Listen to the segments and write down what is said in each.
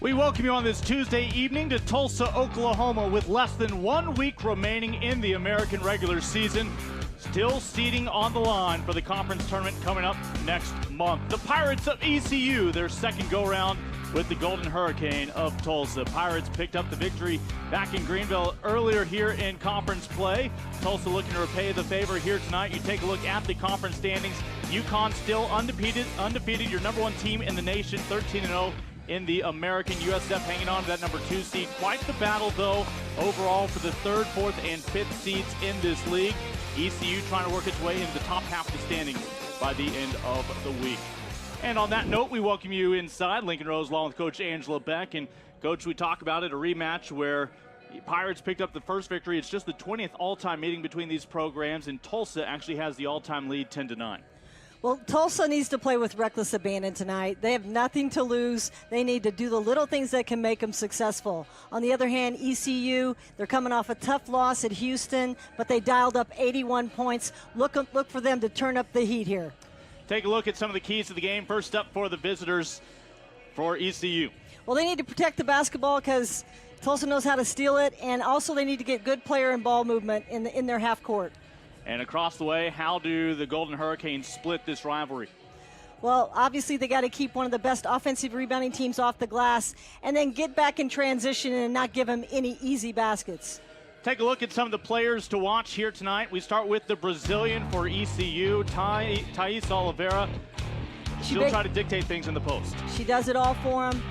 We welcome you on this Tuesday evening to Tulsa, Oklahoma, with less than 1 week remaining in the American regular season. Still seeding on the line for the conference tournament coming up next month. The Pirates of ECU, their second go-round with the Golden Hurricane of Tulsa. Pirates picked up the victory back in Greenville earlier here in conference play. Tulsa looking to repay the favor here tonight. You take a look at the conference standings. UConn still undefeated, your number one team in the nation, 13-0 in the American. USF hanging on to that number 2 seed. Quite the battle, though, overall for the 3rd, 4th, and 5th seeds in this league. ECU trying to work its way into the top half of the standings by the end of the week. And on that note, we welcome you inside Lincoln Rose along with Coach Angela Beck. And Coach, we talk about it, a rematch where the Pirates picked up the first victory. It's just the 20th all-time meeting between these programs, and Tulsa actually has the all-time lead 10-9. Well, Tulsa needs to play with reckless abandon tonight. They have nothing to lose. They need to do the little things that can make them successful. On the other hand, ECU, they're coming off a tough loss at Houston, but they dialed up 81 points. Look for them to turn up the heat here. Take a look at some of the keys to the game. First up for the visitors for ECU. Well, they need to protect the basketball because Tulsa knows how to steal it, and also they need to get good player and ball movement in their half court. And across the way, how do the Golden Hurricanes split this rivalry? Well, obviously they got to keep one of the best offensive rebounding teams off the glass and then get back in transition and not give them any easy baskets. Take a look at some of the players to watch here tonight. We start with the Brazilian for ECU, Thais Oliveira. She'll try to dictate things in the post. She does it all for them.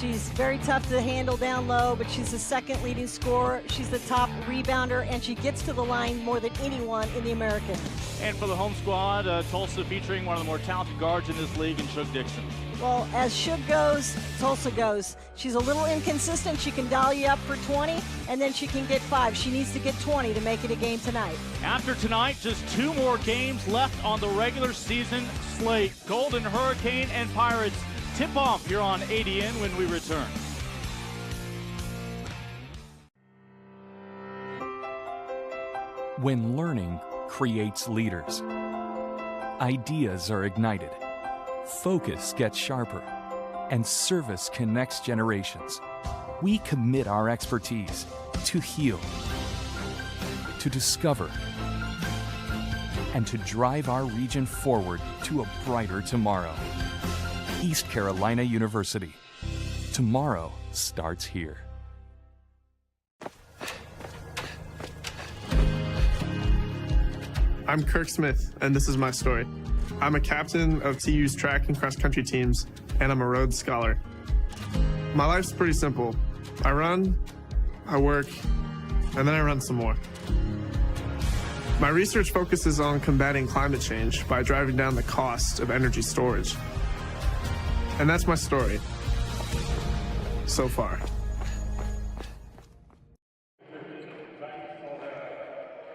She's very tough to handle down low, but she's the second leading scorer. She's the top rebounder, and she gets to the line more than anyone in the American. And for the home squad, Tulsa featuring one of the more talented guards in this league in Shug Dixon. Well, as Shug goes, Tulsa goes. She's a little inconsistent. She can dial you up for 20, and then she can get 5. She needs to get 20 to make it a game tonight. After tonight, just 2 more games left on the regular season slate. Golden Hurricane and Pirates tip off here on ADN when we return. When learning creates leaders, ideas are ignited, focus gets sharper, and service connects generations. We commit our expertise to heal, to discover, and to drive our region forward to a brighter tomorrow. East Carolina University. Tomorrow starts here. I'm Kirk Smith, and this is my story. I'm a captain of TU's track and cross country teams, and I'm a Rhodes Scholar. My life's pretty simple. I run, I work, and then I run some more. My research focuses on combating climate change by driving down the cost of energy storage. And that's my story, so far.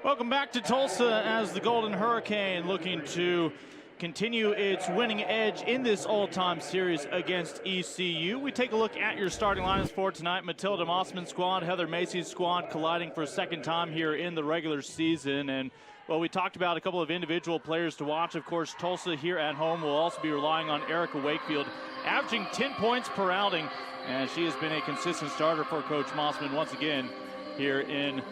Welcome back to Tulsa as the Golden Hurricane looking to continue its winning edge in this all-time series against ECU. We take a look at your starting lineups for tonight. Matilda Mossman's squad, Heather Macy's squad colliding for a second time here in the regular season. And well, we talked about a couple of individual players to watch. Of course, Tulsa here at home will also be relying on Erica Wakefield, averaging 10 points per outing, and she has been a consistent starter for Coach Mossman once again here in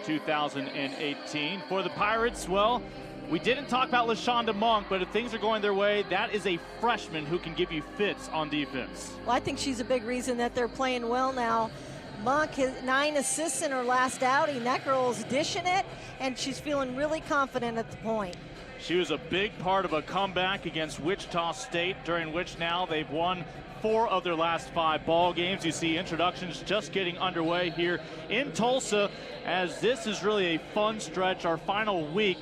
2018. For the Pirates, well, we didn't talk about LaShonda Monk, but if things are going their way, that is a freshman who can give you fits on defense. Well, I think she's a big reason that they're playing well now. Monk has 9 assists in her last outing. That girl's dishing it, and she's feeling really confident at the point. She was a big part of a comeback against Wichita State, during which now they've won 4 of their last 5 ball games. You see introductions just getting underway here in Tulsa, as this is really a fun stretch, our final week.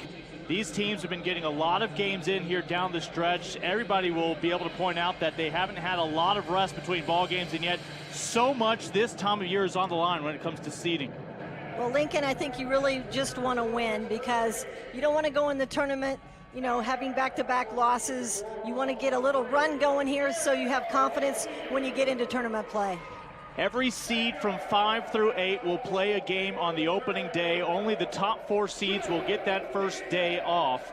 These teams have been getting a lot of games in here down the stretch. Everybody will be able to point out that they haven't had a lot of rest between ball games, and yet so much this time of year is on the line when it comes to seeding. Well, Lincoln, I think you really just want to win because you don't want to go in the tournament, you know, having back-to-back losses. You want to get a little run going here so you have confidence when you get into tournament play. Every seed from 5 through 8 will play a game on the opening day. Only the top 4 seeds will get that first day off.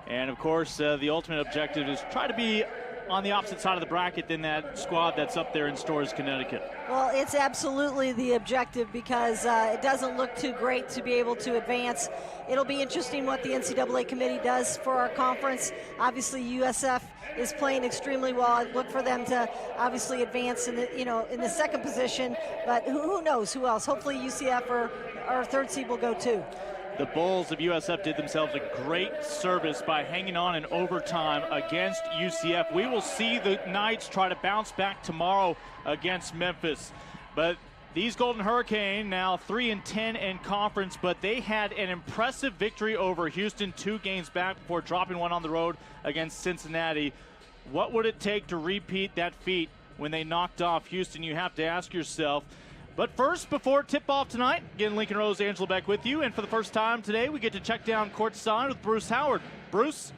And of course, the ultimate objective is try to be on the opposite side of the bracket than that squad that's up there in Storrs, Connecticut? Well, it's absolutely the objective because it doesn't look too great to be able to advance. It'll be interesting what the NCAA committee does for our conference. Obviously, USF is playing extremely well. I look for them to obviously advance in the second position, but who knows who else? Hopefully UCF or our third seed will go too. The Bulls of USF did themselves a great service by hanging on in overtime against UCF. We will see the Knights try to bounce back tomorrow against Memphis. But these Golden Hurricane now 3-10 in conference, but they had an impressive victory over Houston 2 games back before dropping one on the road against Cincinnati. What would it take to repeat that feat when they knocked off Houston? You have to ask yourself. But first, before tip-off tonight, again, Lincoln Rose, Angela Beck with you. And for the first time today, we get to check down courtside with Bruce Howard. Bruce?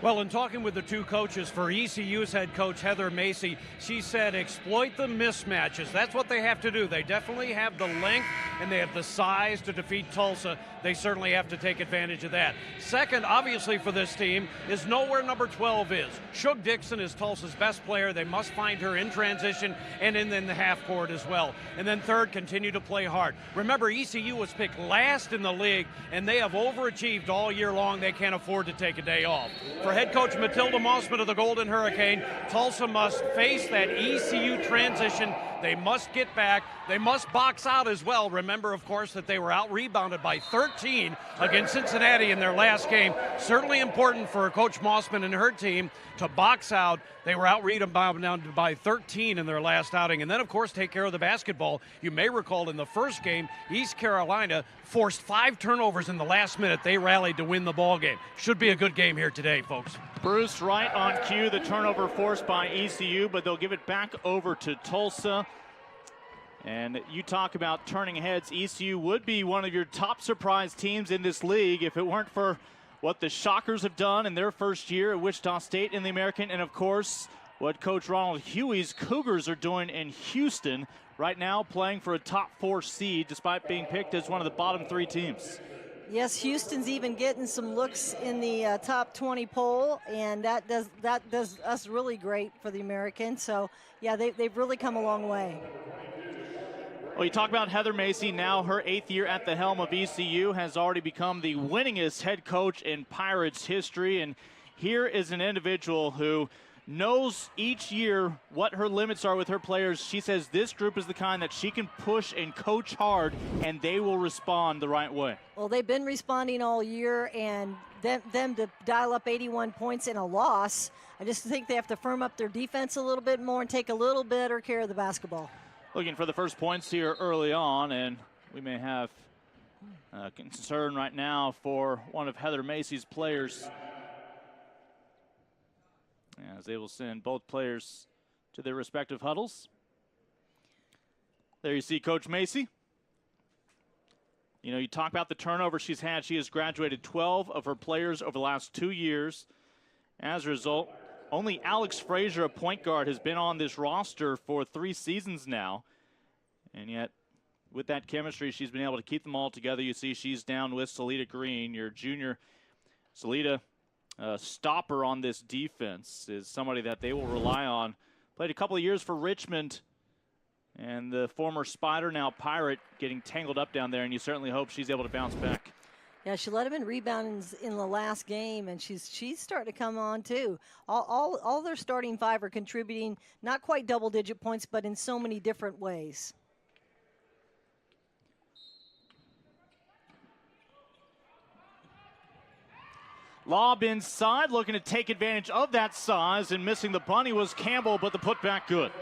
Well, in talking with the two coaches for ECU's head coach, Heather Macy, she said exploit the mismatches. That's what they have to do. They definitely have the length and they have the size to defeat Tulsa. They certainly have to take advantage of that. Second, obviously for this team, is know where number 12 is. Shug Dixon is Tulsa's best player. They must find her in transition and in the half court as well. And then third, continue to play hard. Remember, ECU was picked last in the league, and they have overachieved all year long. They can't afford to take a day off. For head coach Matilda Mossman of the Golden Hurricane, Tulsa must face that ECU transition. They must get back. They must box out as well. Remember, of course, that they were out-rebounded by 13 against Cincinnati in their last game. Certainly important for Coach Mossman and her team to box out. They were out-rebounded by 13 in their last outing. And then, of course, take care of the basketball. You may recall in the first game, East Carolina forced 5 turnovers in the last minute. They rallied to win the ball game. Should be a good game here today, folks. Bruce, right on cue, the turnover forced by ECU, but they'll give it back over to Tulsa. And you talk about turning heads. ECU would be one of your top surprise teams in this league if it weren't for what the Shockers have done in their first year at Wichita State in the American, and of course what Coach Ronald Huey's Cougars are doing in Houston right now, playing for a top 4 seed despite being picked as one of the bottom 3 teams. Yes, Houston's even getting some looks in the top 20 poll, and that does us really great for the American. So yeah, they've really come a long way. Well, you talk about Heather Macy, now her 8th year at the helm of ECU, has already become the winningest head coach in Pirates history. And here is an individual who knows each year what her limits are with her players. She says this group is the kind that she can push and coach hard, and they will respond the right way. Well, they've been responding all year, and them to dial up 81 points in a loss, I just think they have to firm up their defense a little bit more and take a little better care of the basketball. Looking for the first points here early on, and we may have concern right now for one of Heather Macy's players, as they will send both players to their respective huddles. There you see Coach Macy. You know, you talk about the turnover she's had. She has graduated 12 of her players over the last 2 years. As a result, only Alex Frazier, a point guard, has been on this roster for 3 seasons now. And yet, with that chemistry, she's been able to keep them all together. You see she's down with Salita Green, your junior. Salita, stopper on this defense, is somebody that they will rely on. Played a couple of years for Richmond, and the former Spider, now Pirate, getting tangled up down there, and you certainly hope she's able to bounce back. Yeah, she led him in rebounds in the last game, and she's starting to come on too. All their starting 5 are contributing, not quite double-digit points, but in so many different ways. Lob inside, looking to take advantage of that size, and missing the bunny was Campbell, but the putback good.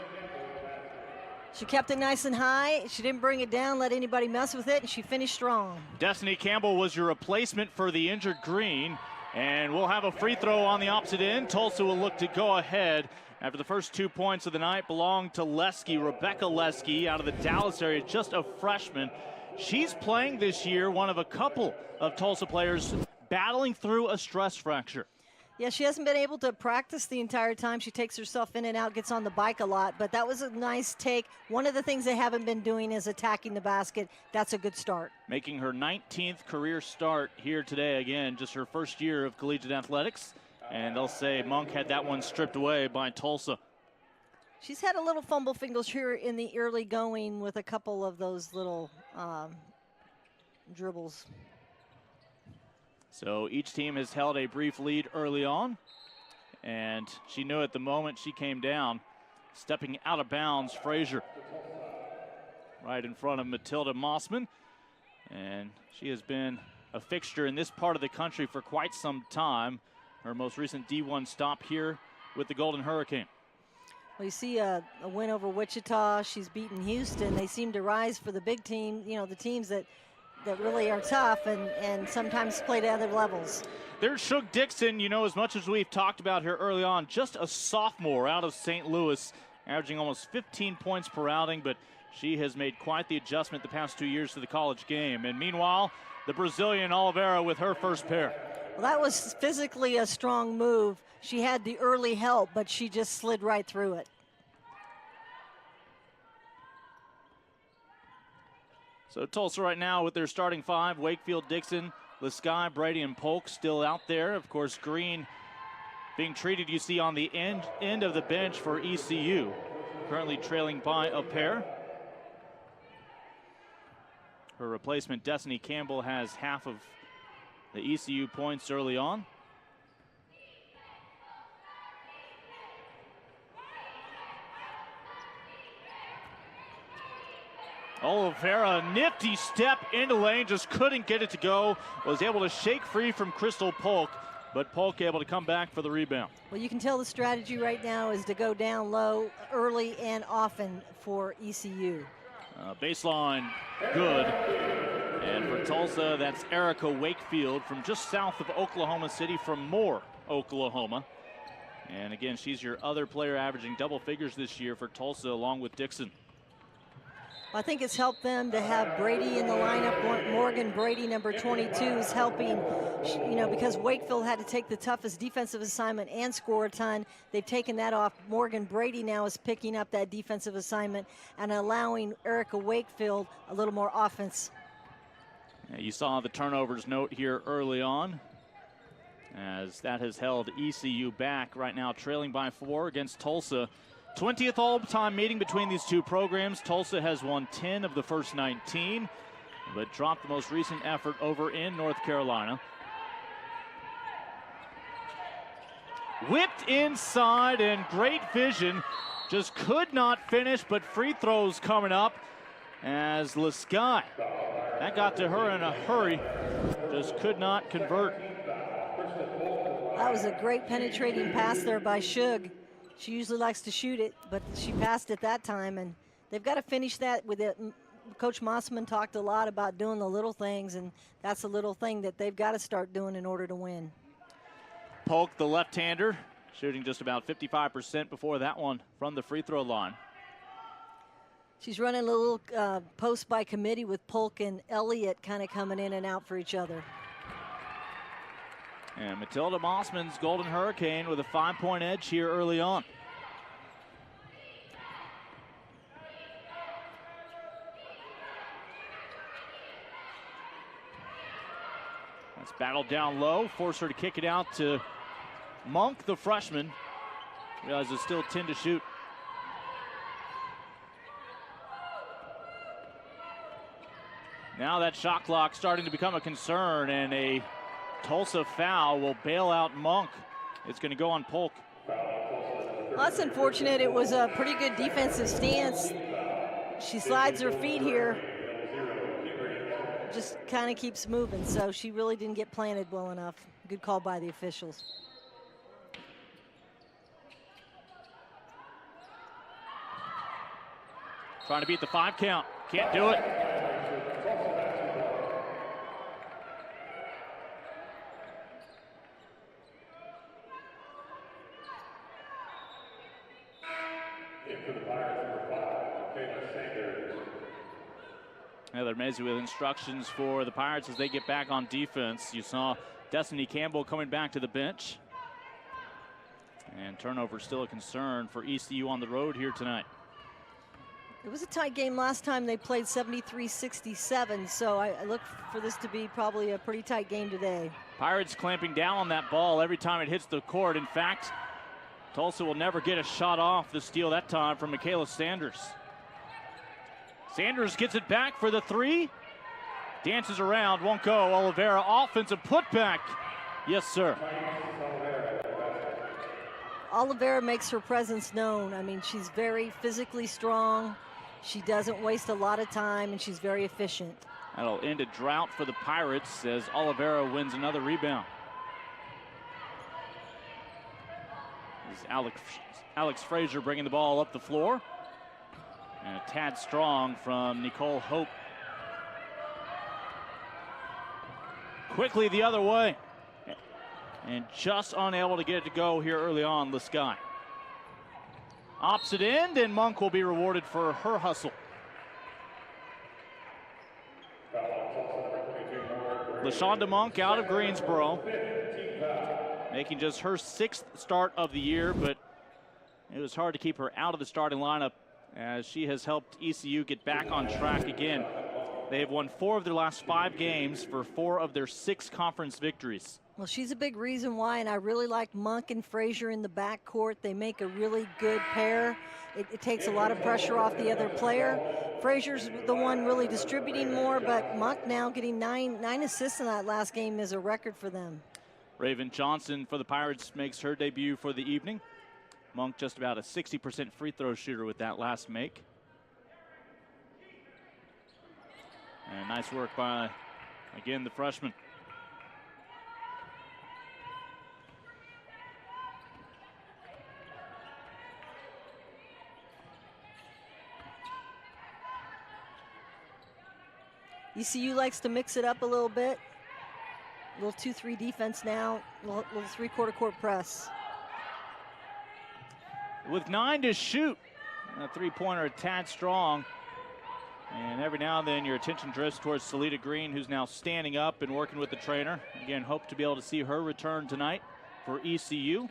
She kept it nice and high. She didn't bring it down, let anybody mess with it, and she finished strong. Destiny Campbell was your replacement for the injured Green, and we'll have a free throw on the opposite end. Tulsa will look to go ahead after the first 2 points of the night belonged to Lesky, Rebecca Lesky, out of the Dallas area, just a freshman. She's playing this year, one of a couple of Tulsa players battling through a stress fracture. Yeah, she hasn't been able to practice the entire time. She takes herself in and out, gets on the bike a lot, but that was a nice take. One of the things they haven't been doing is attacking the basket. That's a good start. Making her 19th career start here today, again, just her first year of collegiate athletics. And they'll say Monk had that one stripped away by Tulsa. She's had a little fumble fingers here in the early going with a couple of those little dribbles. So each team has held a brief lead early on. And she knew at the moment she came down, stepping out of bounds, Frazier. Right in front of Matilda Mossman. And she has been a fixture in this part of the country for quite some time. Her most recent D1 stop here with the Golden Hurricane. Well, you see a win over Wichita. She's beaten Houston. They seem to rise for the big team, you know, the teams that really are tough and sometimes play to other levels. There's Shug Dixon, you know, as much as we've talked about her early on, just a sophomore out of St. Louis, averaging almost 15 points per outing, but she has made quite the adjustment the past 2 years to the college game. And meanwhile, the Brazilian Oliveira with her first pair. Well, that was physically a strong move. She had the early help, but she just slid right through it. So Tulsa right now with their starting five, Wakefield, Dixon, Lesky, Brady, and Polk still out there. Of course, Green being treated, you see, on the end of the bench for ECU, currently trailing by a pair. Her replacement, Destiny Campbell, has half of the ECU points early on. Oliveira, nifty step into lane, just couldn't get it to go. Was able to shake free from Crystal Polk, but Polk able to come back for the rebound. Well, you can tell the strategy right now is to go down low early and often for ECU. Baseline, good. And for Tulsa, that's Erica Wakefield from just south of Oklahoma City, from Moore, Oklahoma. And again, she's your other player averaging double figures this year for Tulsa, along with Dixon. I think it's helped them to have Brady in the lineup. Morgan Brady, number 22, is helping, you know, because Wakefield had to take the toughest defensive assignment and score a ton. They've taken that off. Morgan Brady now is picking up that defensive assignment and allowing Erica Wakefield a little more offense. Yeah, you saw the turnovers note here early on, as that has held ECU back right now, trailing by 4 against Tulsa. 20th all-time meeting between these two programs. Tulsa has won 10 of the first 19, but dropped the most recent effort over in North Carolina. Whipped inside, and great vision. Just could not finish, but free throws coming up as Lesky. That got to her in a hurry. Just could not convert. That was a great penetrating pass there by Shug. She usually likes to shoot it, but she passed it that time, and they've got to finish that with it. Coach Mossman talked a lot about doing the little things, and that's a little thing that they've got to start doing in order to win. Polk, the left-hander, shooting just about 55% before that one from the free throw line. She's running a little post by committee with Polk and Elliott kind of coming in and out for each other. And Matilda Mossman's Golden Hurricane with a 5-point edge here early on. That's battled down low, force her to kick it out to Monk, the freshman. Realizes it's still 10 to shoot. Now that shot clock starting to become a concern, and a Tulsa foul will bail out Monk. It's going to go on Polk. Well, that's unfortunate. It was a pretty good defensive stance. She slides her feet here. Just kind of keeps moving, so she really didn't get planted well enough. Good call by the officials. Trying to beat the 5 count. Can't do it. Heather Mazie with instructions for the Pirates as they get back on defense. You saw Destiny Campbell coming back to the bench. And turnover still a concern for ECU on the road here tonight. It was a tight game last time they played, 73-67, so I look for this to be probably a pretty tight game today. Pirates clamping down on that ball every time it hits the court. In fact, Tulsa will never get a shot off the steal that time from Michaela Sanders. Sanders gets it back for the three. Dances around, won't go. Oliveira, offensive putback. Yes, sir. Oliveira makes her presence known. I mean, she's very physically strong. She doesn't waste a lot of time, and she's very efficient. That'll end a drought for the Pirates as Oliveira wins another rebound. This is Alex Frazier bringing the ball up the floor. And a tad strong from Nicole Hope. Quickly the other way. And just unable to get it to go here early on, Lasky. Opposite end, and Monk will be rewarded for her hustle. LaShonda Monk out of Greensboro, making just her 6th start of the year, but it was hard to keep her out of the starting lineup as she has helped ECU get back on track again. They have won 4 of their last 5 games for 4 of their 6 conference victories. Well, she's a big reason why, and I really like Monk and Frazier in the backcourt. They make a really good pair. It takes a lot of pressure off the other player. Frazier's the one really distributing more, but Monk now getting 9 assists in that last game is a record for them. Raven Johnson for the Pirates makes her debut for the evening. Monk just about a 60% free throw shooter with that last make. And nice work by, again, the freshman. ECU likes to mix it up a little bit. A little 2-3 defense now, a little 3-quarter court press. With 9 to shoot, a three-pointer a tad strong. And every now and then your attention drifts towards Salita Green, who's now standing up and working with the trainer. Again, hope to be able to see her return tonight for ECU.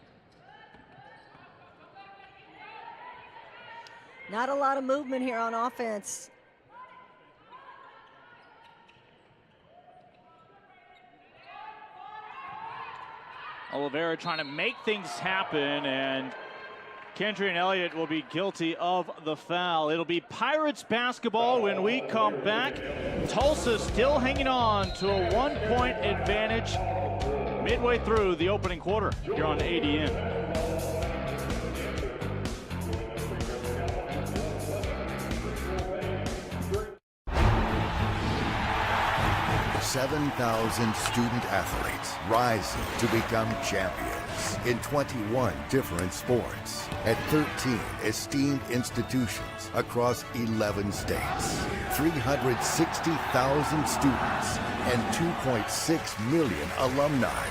Not a lot of movement here on offense. Oliveira trying to make things happen, and Kendrian Elliott will be guilty of the foul. It'll be Pirates basketball when we come back. Tulsa still hanging on to a 1-point advantage midway through the opening quarter here on ADN. 7,000 student athletes rising to become champions in 21 different sports at 13 esteemed institutions across 11 states. 360,000 students and 2.6 million alumni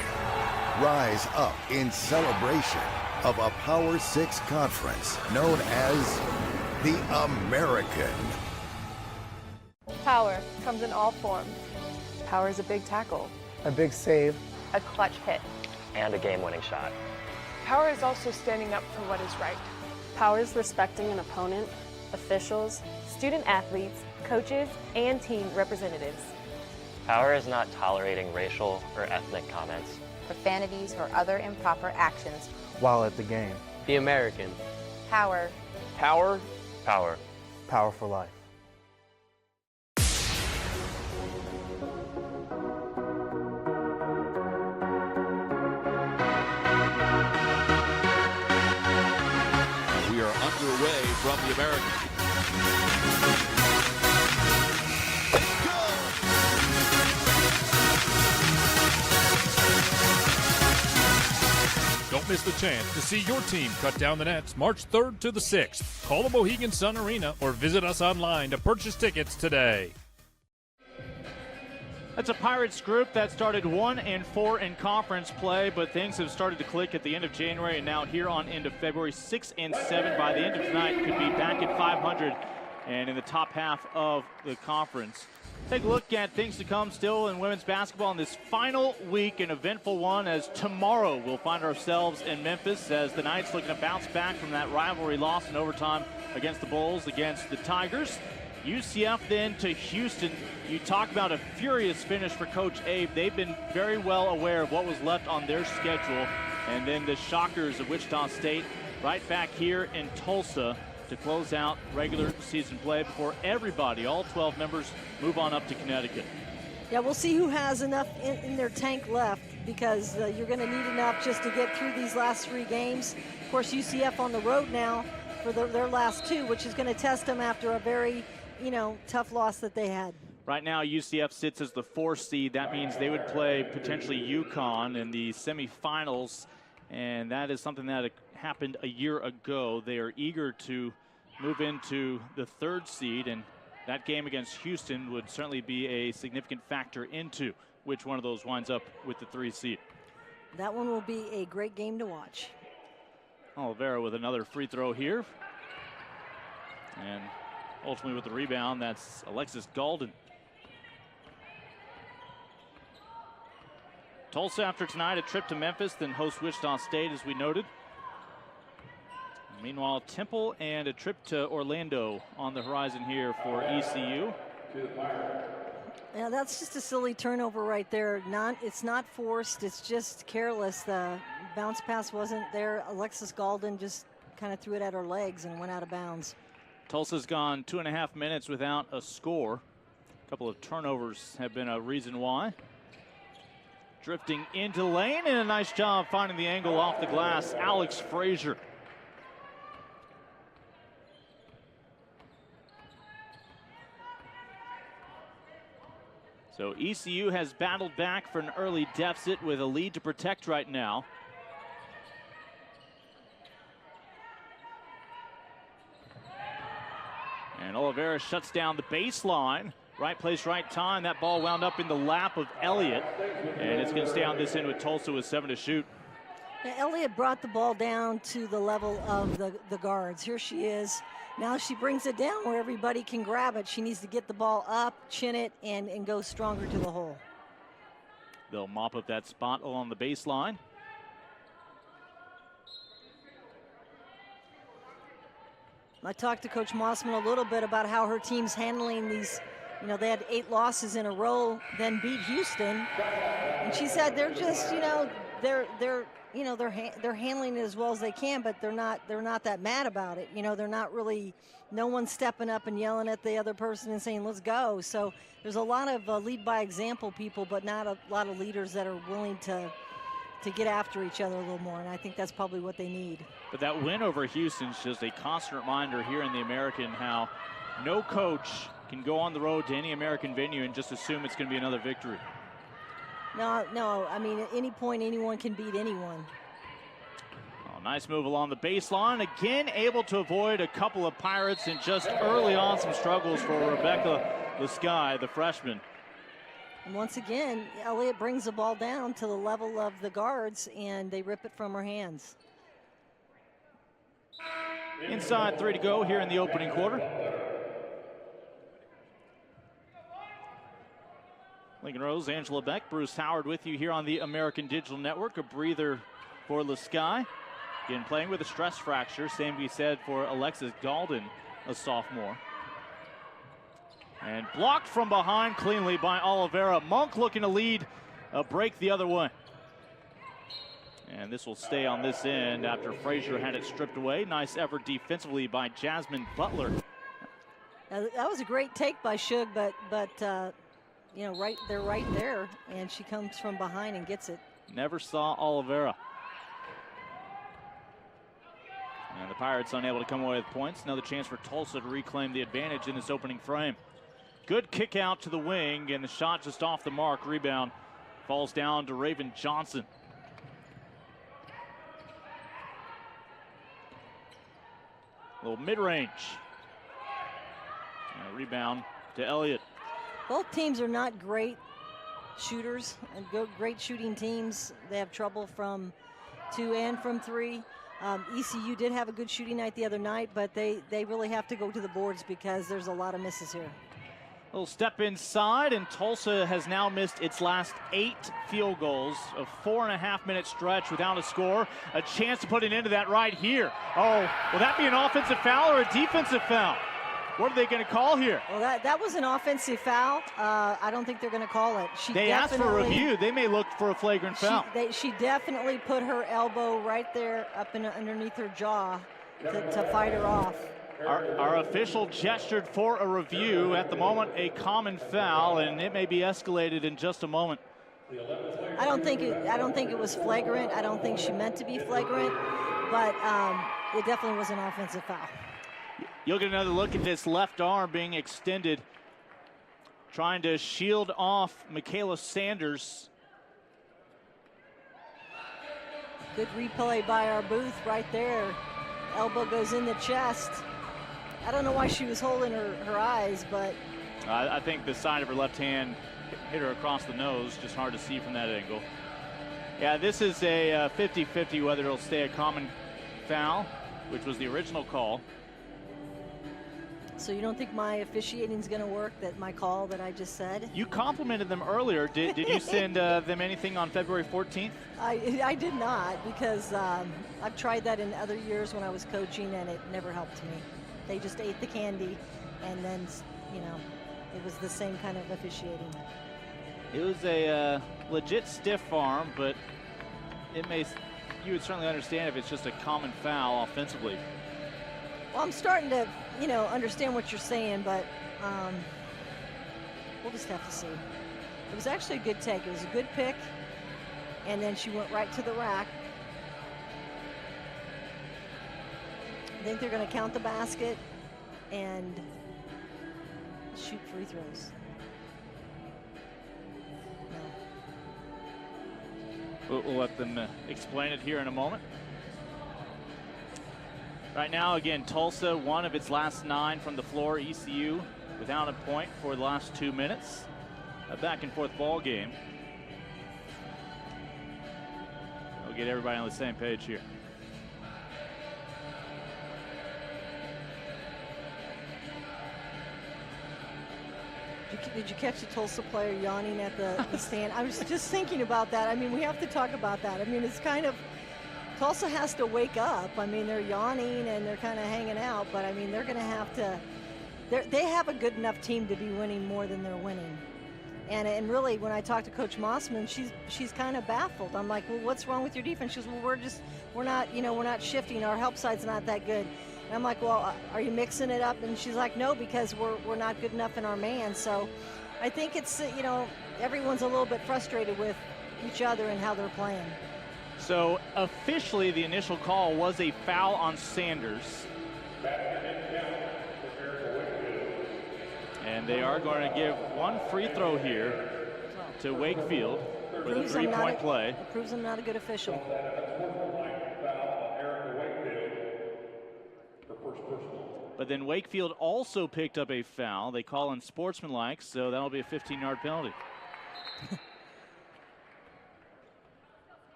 rise up in celebration of a Power 6 conference known as the American. Power comes in all forms. Power is a big tackle, a big save, a clutch hit, and a game-winning shot. Power is also standing up for what is right. Power is respecting an opponent, officials, student athletes, coaches, and team representatives. Power is not tolerating racial or ethnic comments, profanities, or other improper actions while at the game. The American. Power. Power. Power. Power for life. We are underway from the American. Don't miss the chance to see your team cut down the nets March 3rd to the 6th. Call the Mohegan Sun Arena or visit us online to purchase tickets today. That's a Pirates group that started 1-4 in conference play, but things have started to click at the end of January and now here on end of February. 6-7 by the end of tonight, could be back at 500 and in the top half of the conference. Take a look at things to come still in women's basketball in this final week, an eventful one, as tomorrow we'll find ourselves in Memphis as the Knights looking to bounce back from that rivalry loss in overtime against the Bulls, against the Tigers. UCF then to Houston. You talk about a furious finish for Coach Abe. They've been very well aware of what was left on their schedule. And then the Shockers of Wichita State right back here in Tulsa to close out regular season play before everybody, all 12 members, move on up to Connecticut. Yeah, we'll see who has enough in their tank left, because you're going to need enough just to get through these last 3 games. Of course, UCF on the road now for their last 2, which is going to test them after a very, tough loss that they had. Right now, UCF sits as the 4th seed. That means they would play potentially UConn in the semifinals, and that is something that happened a year ago. They are eager to move into the 3rd seed, and that game against Houston would certainly be a significant factor into which one of those winds up with the 3 seed. That one will be a great game to watch. Oliveira with another free throw here. And ultimately with the rebound, that's Alexis Galden. Tulsa after tonight, a trip to Memphis, then host Wichita State, as we noted. Meanwhile, Temple and a trip to Orlando on the horizon here for ECU. Yeah, that's just a silly turnover right there. It's not forced, it's just careless. The bounce pass wasn't there. Alexis Galden just kind of threw it at her legs and went out of bounds. Tulsa's gone 2.5 minutes without a score. A couple of turnovers have been a reason why. Drifting into the lane, and a nice job finding the angle off the glass, Alex Frazier. So ECU has battled back for an early deficit with a lead to protect right now. And Oliveira shuts down the baseline. Right place, right time. That ball wound up in the lap of Elliott. And it's going to stay on this end with Tulsa with 7 to shoot. Yeah, Elliott brought the ball down to the level of the guards. Here she is. Now she brings it down where everybody can grab it. She needs to get the ball up, chin it, and go stronger to the hole. They'll mop up that spot along the baseline. I talked to Coach Mossman a little bit about how her team's handling these. They had 8 losses in a row, then beat Houston, and she said they're just, they're handling it as well as they can, but they're not that mad about it. They're not really. No one's stepping up and yelling at the other person and saying, "Let's go." So there's a lot of lead by example people, but not a lot of leaders that are willing to get after each other a little more, and I think that's probably what they need. But that win over Houston is just a constant reminder here in the American how no coach can go on the road to any American venue and just assume it's going to be another victory. No. I mean, at any point, anyone can beat anyone. Oh, nice move along the baseline. Again, able to avoid a couple of Pirates, and just early on some struggles for Rebecca Lasky, the freshman. And once again, Elliott brings the ball down to the level of the guards, and they rip it from her hands. Inside 3 to go here in the opening quarter. Lincoln Rose, Angela Beck, Bruce Howard with you here on the American Digital Network. A breather for Lasky. Again, playing with a stress fracture. Same can be said for Alexis Galden, a sophomore. And blocked from behind cleanly by Oliveira. Monk looking to lead a break the other way. And this will stay on this end after Frazier had it stripped away. Nice effort defensively by Jasmine Butler. That was a great take by Shug, but they're right there, and she comes from behind and gets it. Never saw Oliveira. And the Pirates unable to come away with points. Another chance for Tulsa to reclaim the advantage in this opening frame. Good kick out to the wing, and the shot just off the mark. Rebound falls down to Raven Johnson. A little mid-range. And a rebound to Elliott. Both teams are not great shooters, great shooting teams. They have trouble from 2 and from 3. ECU did have a good shooting night the other night, but they really have to go to the boards because there's a lot of misses here. Little step inside, and Tulsa has now missed its last 8 field goals. A 4.5-minute stretch without a score. A chance to put an end to that right here. Oh, will that be an offensive foul or a defensive foul? What are they going to call here? Well, that was an offensive foul. I don't think they're going to call it. They asked for a review. They may look for a flagrant foul. She definitely put her elbow right there up underneath her jaw to fight her off. Our official gestured for a review. At the moment, a common foul, and it may be escalated in just a moment. I don't think it was flagrant. I don't think she meant to be flagrant, but it definitely was an offensive foul. You'll get another look at this left arm being extended, trying to shield off Michaela Sanders. Good replay by our booth right there. Elbow goes in the chest. I don't know why she was holding her eyes, but I think the side of her left hand hit her across the nose. Just hard to see from that angle. Yeah, this is a 50-50 whether it'll stay a common foul, which was the original call. So you don't think my officiating is going to work, that my call that I just said? You complimented them earlier. Did you send them anything on February 14th? I did not, because I've tried that in other years when I was coaching, and it never helped me. They just ate the candy, and then, you know, it was the same kind of officiating. It was a legit stiff arm, but you would certainly understand if it's just a common foul offensively. Well, I'm starting to, you know, understand what you're saying, but we'll just have to see. It was actually a good take. It was a good pick, and then she went right to the rack. I think they're going to count the basket and shoot free throws. No. We'll let them explain it here in a moment. Right now, again, Tulsa, one of its last 9 from the floor. ECU without a point for the last 2 minutes. A back-and-forth ball game. We'll get everybody on the same page here. Did you catch the Tulsa player yawning at the stand? I was just thinking about that. I mean, we have to talk about that. I mean, it's kind of, Tulsa has to wake up. I mean, they're yawning and they're kind of hanging out, but I mean, they're going to have to, they have a good enough team to be winning more than they're winning. And really, when I talked to Coach Mossman, she's kind of baffled. I'm like, well, what's wrong with your defense? She goes, well, we're not shifting. Our help side's not that good. And I'm like, well, are you mixing it up? And she's like, no, because we're not good enough in our man. So I think it's, you know, everyone's a little bit frustrated with each other and how they're playing. So officially, the initial call was a foul on Sanders. And they are going to give one free throw here to Wakefield for the 3-point play. It proves I'm not a good official. But then Wakefield also picked up a foul. They call unsportsmanlike, so that'll be a 15-yard penalty.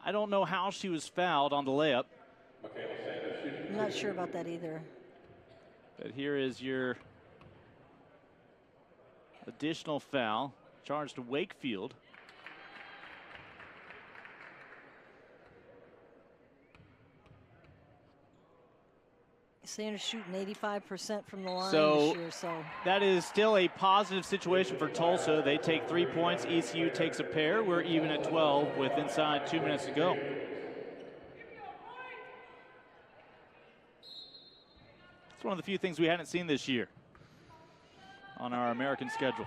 I don't know how she was fouled on the layup. I'm not sure about that either. But here is your additional foul charged to Wakefield. Sanders shooting 85% from the line this year, so that is still a positive situation for Tulsa. They take 3 points. ECU takes a pair. We're even at 12 with inside 2 minutes to go. It's one of the few things we hadn't seen this year on our American schedule.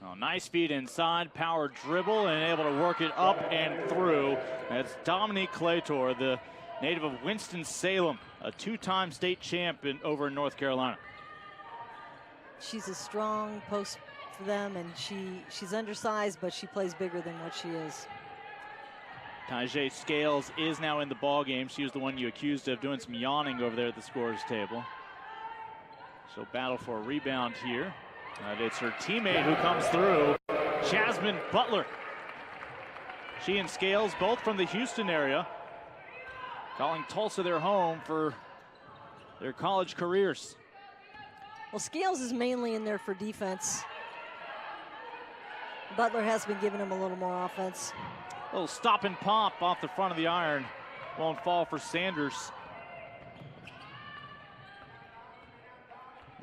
Oh, nice feed inside, power dribble, and able to work it up and through. That's Dominique Claytor, the native of Winston-Salem, a 2-time state champion over in North Carolina. She's a strong post for them, and she's undersized, but she plays bigger than what she is. Tajay Scales is now in the ball game. She was the one you accused of doing some yawning over there at the scorer's table. So battle for a rebound here. It's her teammate who comes through, Jasmine Butler. She and Scales both from the Houston area, calling Tulsa their home for their college careers. Well, Scales is mainly in there for defense. Butler has been giving him a little more offense. A little stop and pop off the front of the iron. Won't fall for Sanders.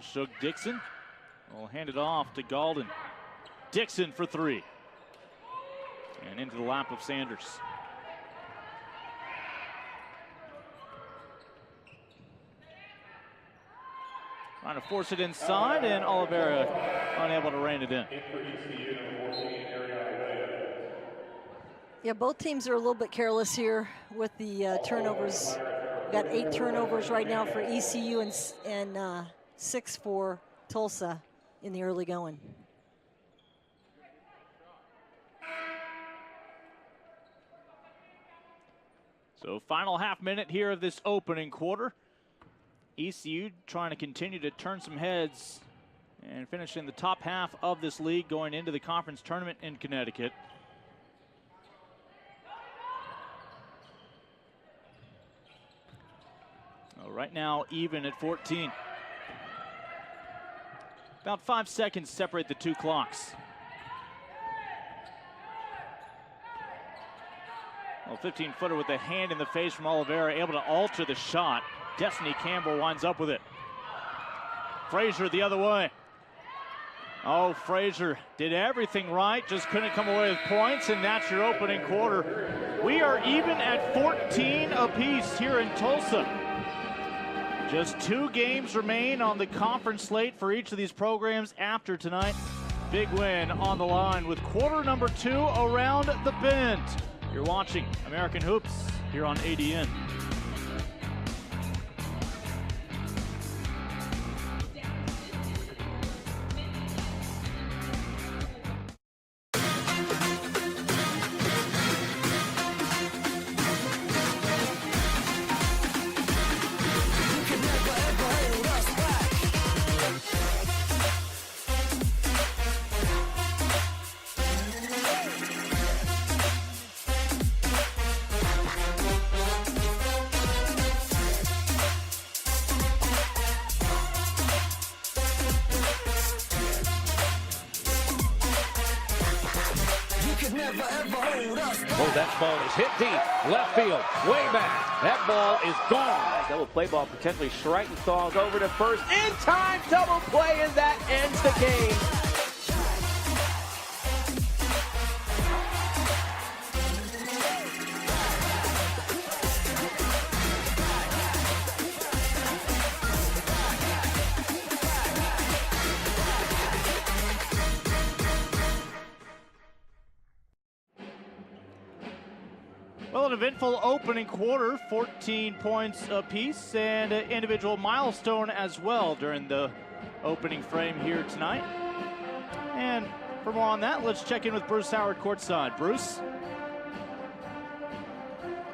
Shook Dixon will hand it off to Galden. Dixon for three. And into the lap of Sanders. Trying to force it inside, and Oliveira unable to rein it in. Yeah, both teams are a little bit careless here with the turnovers. We've got 8 turnovers right now for ECU and 6 for Tulsa in the early going. So final half minute here of this opening quarter. ECU trying to continue to turn some heads and finish in the top half of this league going into the conference tournament in Connecticut. Well, right now even at 14. About 5 seconds separate the two clocks. Well, 15-footer with a hand in the face from Oliveira, able to alter the shot. Destiny Campbell winds up with it. Frazier the other way. Oh, Frazier did everything right, just couldn't come away with points, and that's your opening quarter. We are even at 14 apiece here in Tulsa. Just 2 games remain on the conference slate for each of these programs after tonight. Big win on the line with quarter number 2 around the bend. You're watching American Hoops here on ADN. Oh, that ball is hit deep, left field, way back. That ball is gone. Double play ball potentially. Schreitenstal's over to first. In time, double play, and that ends the game. Well, an eventful opening quarter, 14 points apiece, and an individual milestone as well during the opening frame here tonight. And for more on that, let's check in with Bruce Howard courtside. Bruce?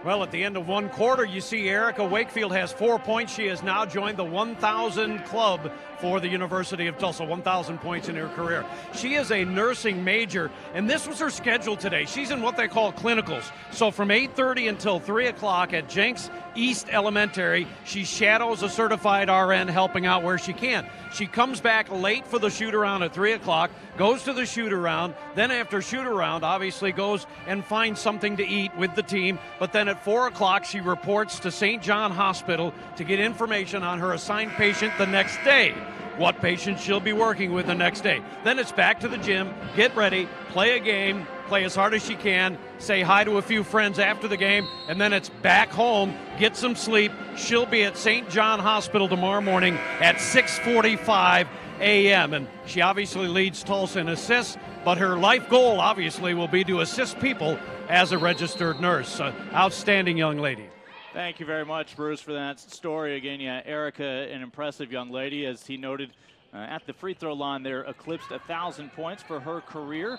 Well, at the end of one quarter, you see Erica Wakefield has 4 points. She has now joined the 1,000 club for the University of Tulsa, 1,000 points in her career. She is a nursing major, and this was her schedule today. She's in what they call clinicals. So from 8:30 until 3 o'clock at Jenks East Elementary, she shadows a certified RN helping out where she can. She comes back late for the shoot-around at 3 o'clock, goes to the shoot-around, then after shoot-around, obviously goes and finds something to eat with the team, but then at 4 o'clock, she reports to St. John Hospital to get information on her assigned patient the next day, what patient she'll be working with the next day. Then it's back to the gym, get ready, play a game, play as hard as she can, say hi to a few friends after the game, and then it's back home, get some sleep. She'll be at St. John Hospital tomorrow morning at 6:45 a.m. And she obviously leads Tulsa in assists, but her life goal obviously will be to assist people as a registered nurse. Outstanding young lady. Thank you very much, Bruce, for that story. Again, yeah, Erica, an impressive young lady, as he noted at the free throw line there, eclipsed 1,000 points for her career.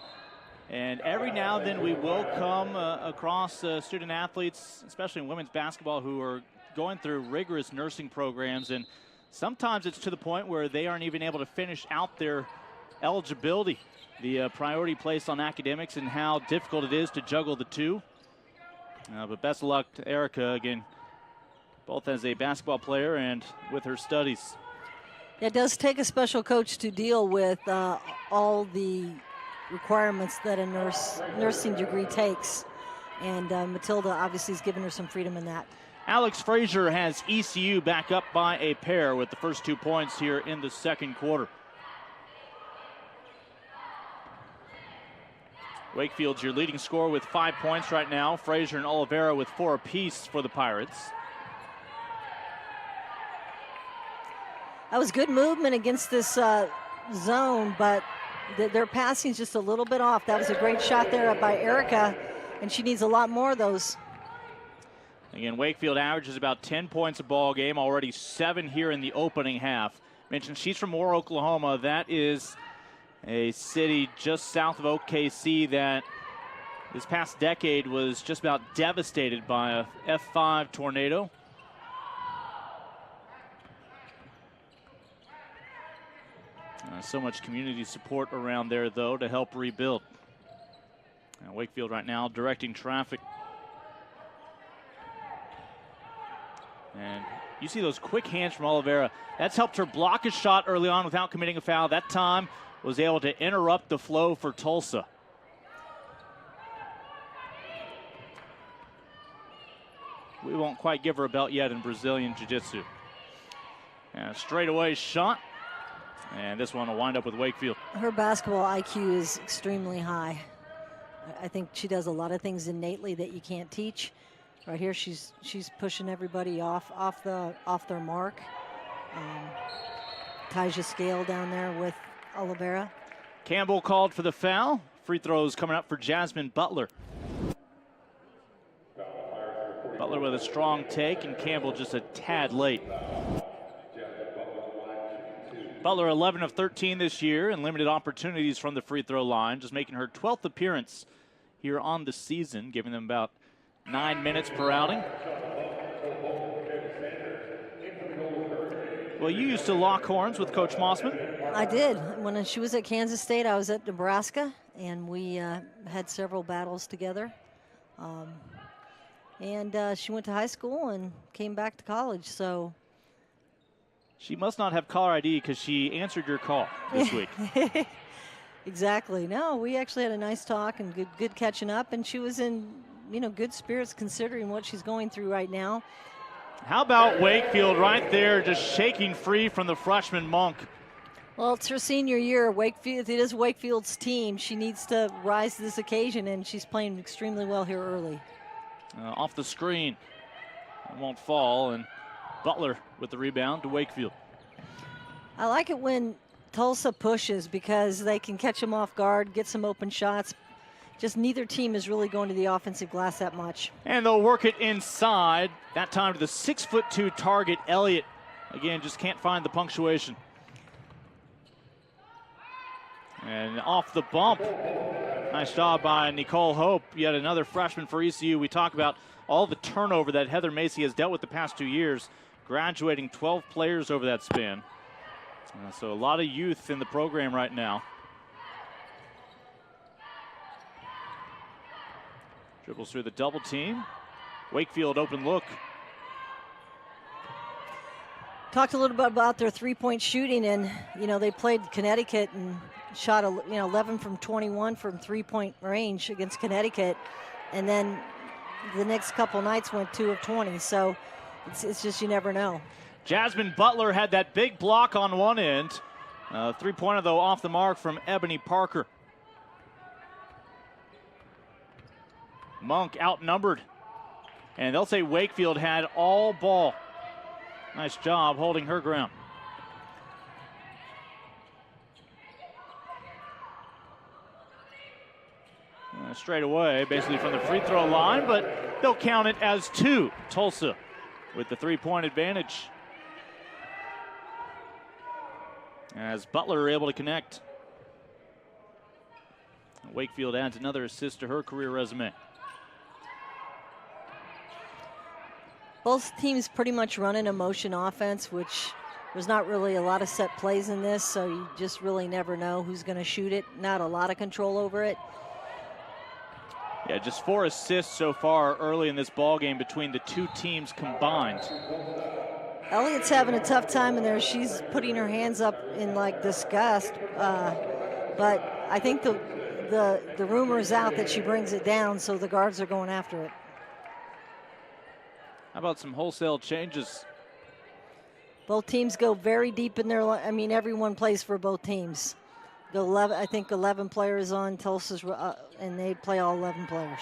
And every now and then we will come across student athletes, especially in women's basketball, who are going through rigorous nursing programs. And sometimes it's to the point where they aren't even able to finish out their eligibility. The priority placed on academics and how difficult it is to juggle the two. But best of luck to Erica. Again, both as a basketball player and with her studies. It does take a special coach to deal with all the requirements that a nursing degree takes. And Matilda obviously has given her some freedom in that. Alex Frazier has ECU back up by a pair with the first 2 points here in the second quarter. Wakefield's your leading scorer with 5 points right now. Frazier and Oliveira with 4 apiece for the Pirates. That was good movement against this zone, but their passing is just a little bit off. That was a great shot there by Erica, and she needs a lot more of those. Again, Wakefield averages about 10 points a ball game, already 7 here in the opening half. Mentioned she's from Moore, Oklahoma. That is a city just south of OKC that this past decade was just about devastated by a F5 tornado. So much community support around there, though, to help rebuild. Wakefield right now directing traffic. And you see those quick hands from Oliveira. That's helped her block a shot early on without committing a foul. That time was able to interrupt the flow for Tulsa. We won't quite give her a belt yet in Brazilian Jiu-Jitsu. And a straightaway shot. And this one will wind up with Wakefield. Her basketball IQ is extremely high. I think she does a lot of things innately that you can't teach. Right here, she's pushing everybody off their mark. Taja Scale down there with Oliveira. Campbell called for the foul. Free throws coming up for Jasmine Butler. Butler with a strong take, and Campbell just a tad late. Butler 11 of 13 this year and limited opportunities from the free throw line, just making her 12th appearance here on the season, giving them about 9 minutes per outing. Well, you used to lock horns with Coach Mossman. I did. When she was at Kansas State, I was at Nebraska, and we had several battles together. And she went to high school and came back to college, so. She must not have caller ID because she answered your call this week. Exactly. No, we actually had a nice talk and good catching up, and she was in, good spirits considering what she's going through right now. How about Wakefield right there, just shaking free from the freshman Monk? Well, it's her senior year. Wakefield, it is Wakefield's team. She needs to rise to this occasion, and she's playing extremely well here early. Off the screen. It won't fall, and Butler with the rebound to Wakefield. I like it when Tulsa pushes because they can catch them off guard, get some open shots. Just neither team is really going to the offensive glass that much. And they'll work it inside. That time to the 6'2" target, Elliott. Again, just can't find the punctuation. And off the bump. Nice job by Nicole Hope, yet another freshman for ECU. We talk about all the turnover that Heather Macy has dealt with the past 2 years, graduating 12 players over that span. So a lot of youth in the program right now. Dribbles through the double team. Wakefield open look. Talked a little bit about their three-point shooting, and they played Connecticut and shot 11 from 21 from three-point range against Connecticut, and then the next couple nights went 2 of 20. So it's just you never know. Jasmine Butler had that big block on one end. Three-pointer though off the mark from Ebony Parker. Monk outnumbered, and they'll say Wakefield had all ball. Nice job holding her ground. Straight away, basically from the free throw line, but they'll count it as 2. Tulsa with the three-point advantage, as Butler able to connect. Wakefield adds another assist to her career resume. Both teams pretty much running a motion offense, which there's not really a lot of set plays in this, so you just really never know who's going to shoot it. Not a lot of control over it. Yeah, just 4 assists so far early in this ball game between the two teams combined. Elliott's having a tough time in there. She's putting her hands up in like disgust. But I think the rumor is out that she brings it down, so the guards are going after it. How about some wholesale changes? Both teams go very deep in their, I mean, everyone plays for both teams. I think 11 players on Tulsa's, and they play all 11 players.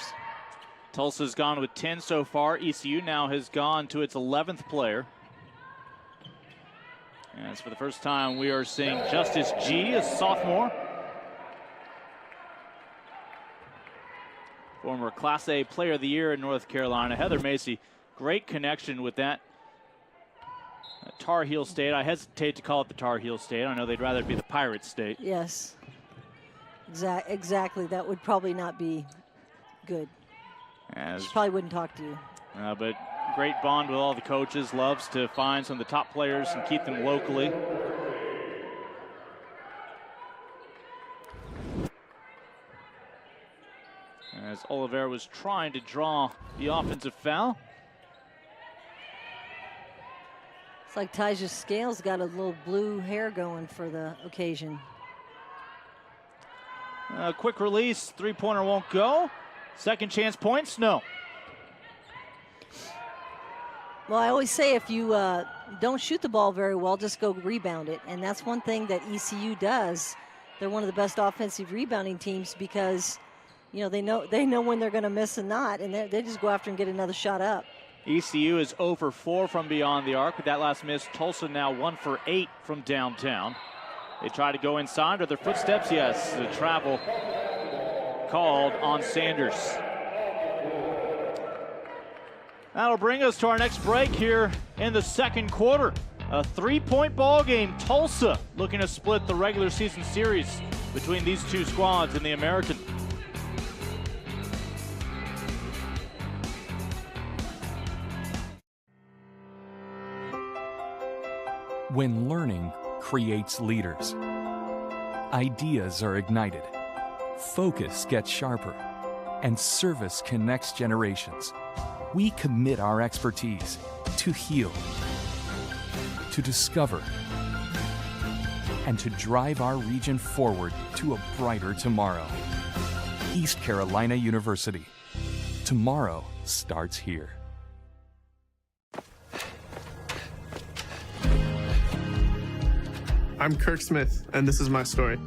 Tulsa's gone with 10 so far. ECU now has gone to its 11th player. And it's for the first time we are seeing Justice G, a sophomore. Former Class A Player of the Year in North Carolina. Heather Macy, great connection with that Tar Heel State. I hesitate to call it the Tar Heel State. I know they'd rather be the Pirate State. Yes, exactly. That would probably not be good. She probably wouldn't talk to you. But great bond with all the coaches. Loves to find some of the top players and keep them locally. As Oliveira was trying to draw the offensive foul. It's like Tyja Scales got a little blue hair going for the occasion. Quick release, three-pointer won't go. Second chance points, no. Well, I always say if you don't shoot the ball very well, just go rebound it. And that's one thing that ECU does. They're one of the best offensive rebounding teams because, you know, they know when they're going to miss and not, and they just go after and get another shot up. ECU is 0 for 4 from beyond the arc with that last miss. Tulsa now 1 for 8 from downtown. They try to go inside. Are there footsteps? Yes. The travel called on Sanders. That'll bring us to our next break here in the second quarter. A 3-point ball game. Tulsa looking to split the regular season series between these two squads in the American. When learning creates leaders, ideas are ignited, focus gets sharper, and service connects generations. We commit our expertise to heal, to discover, and to drive our region forward to a brighter tomorrow. East Carolina University. Tomorrow starts here. I'm Kirk Smith, and this is my story.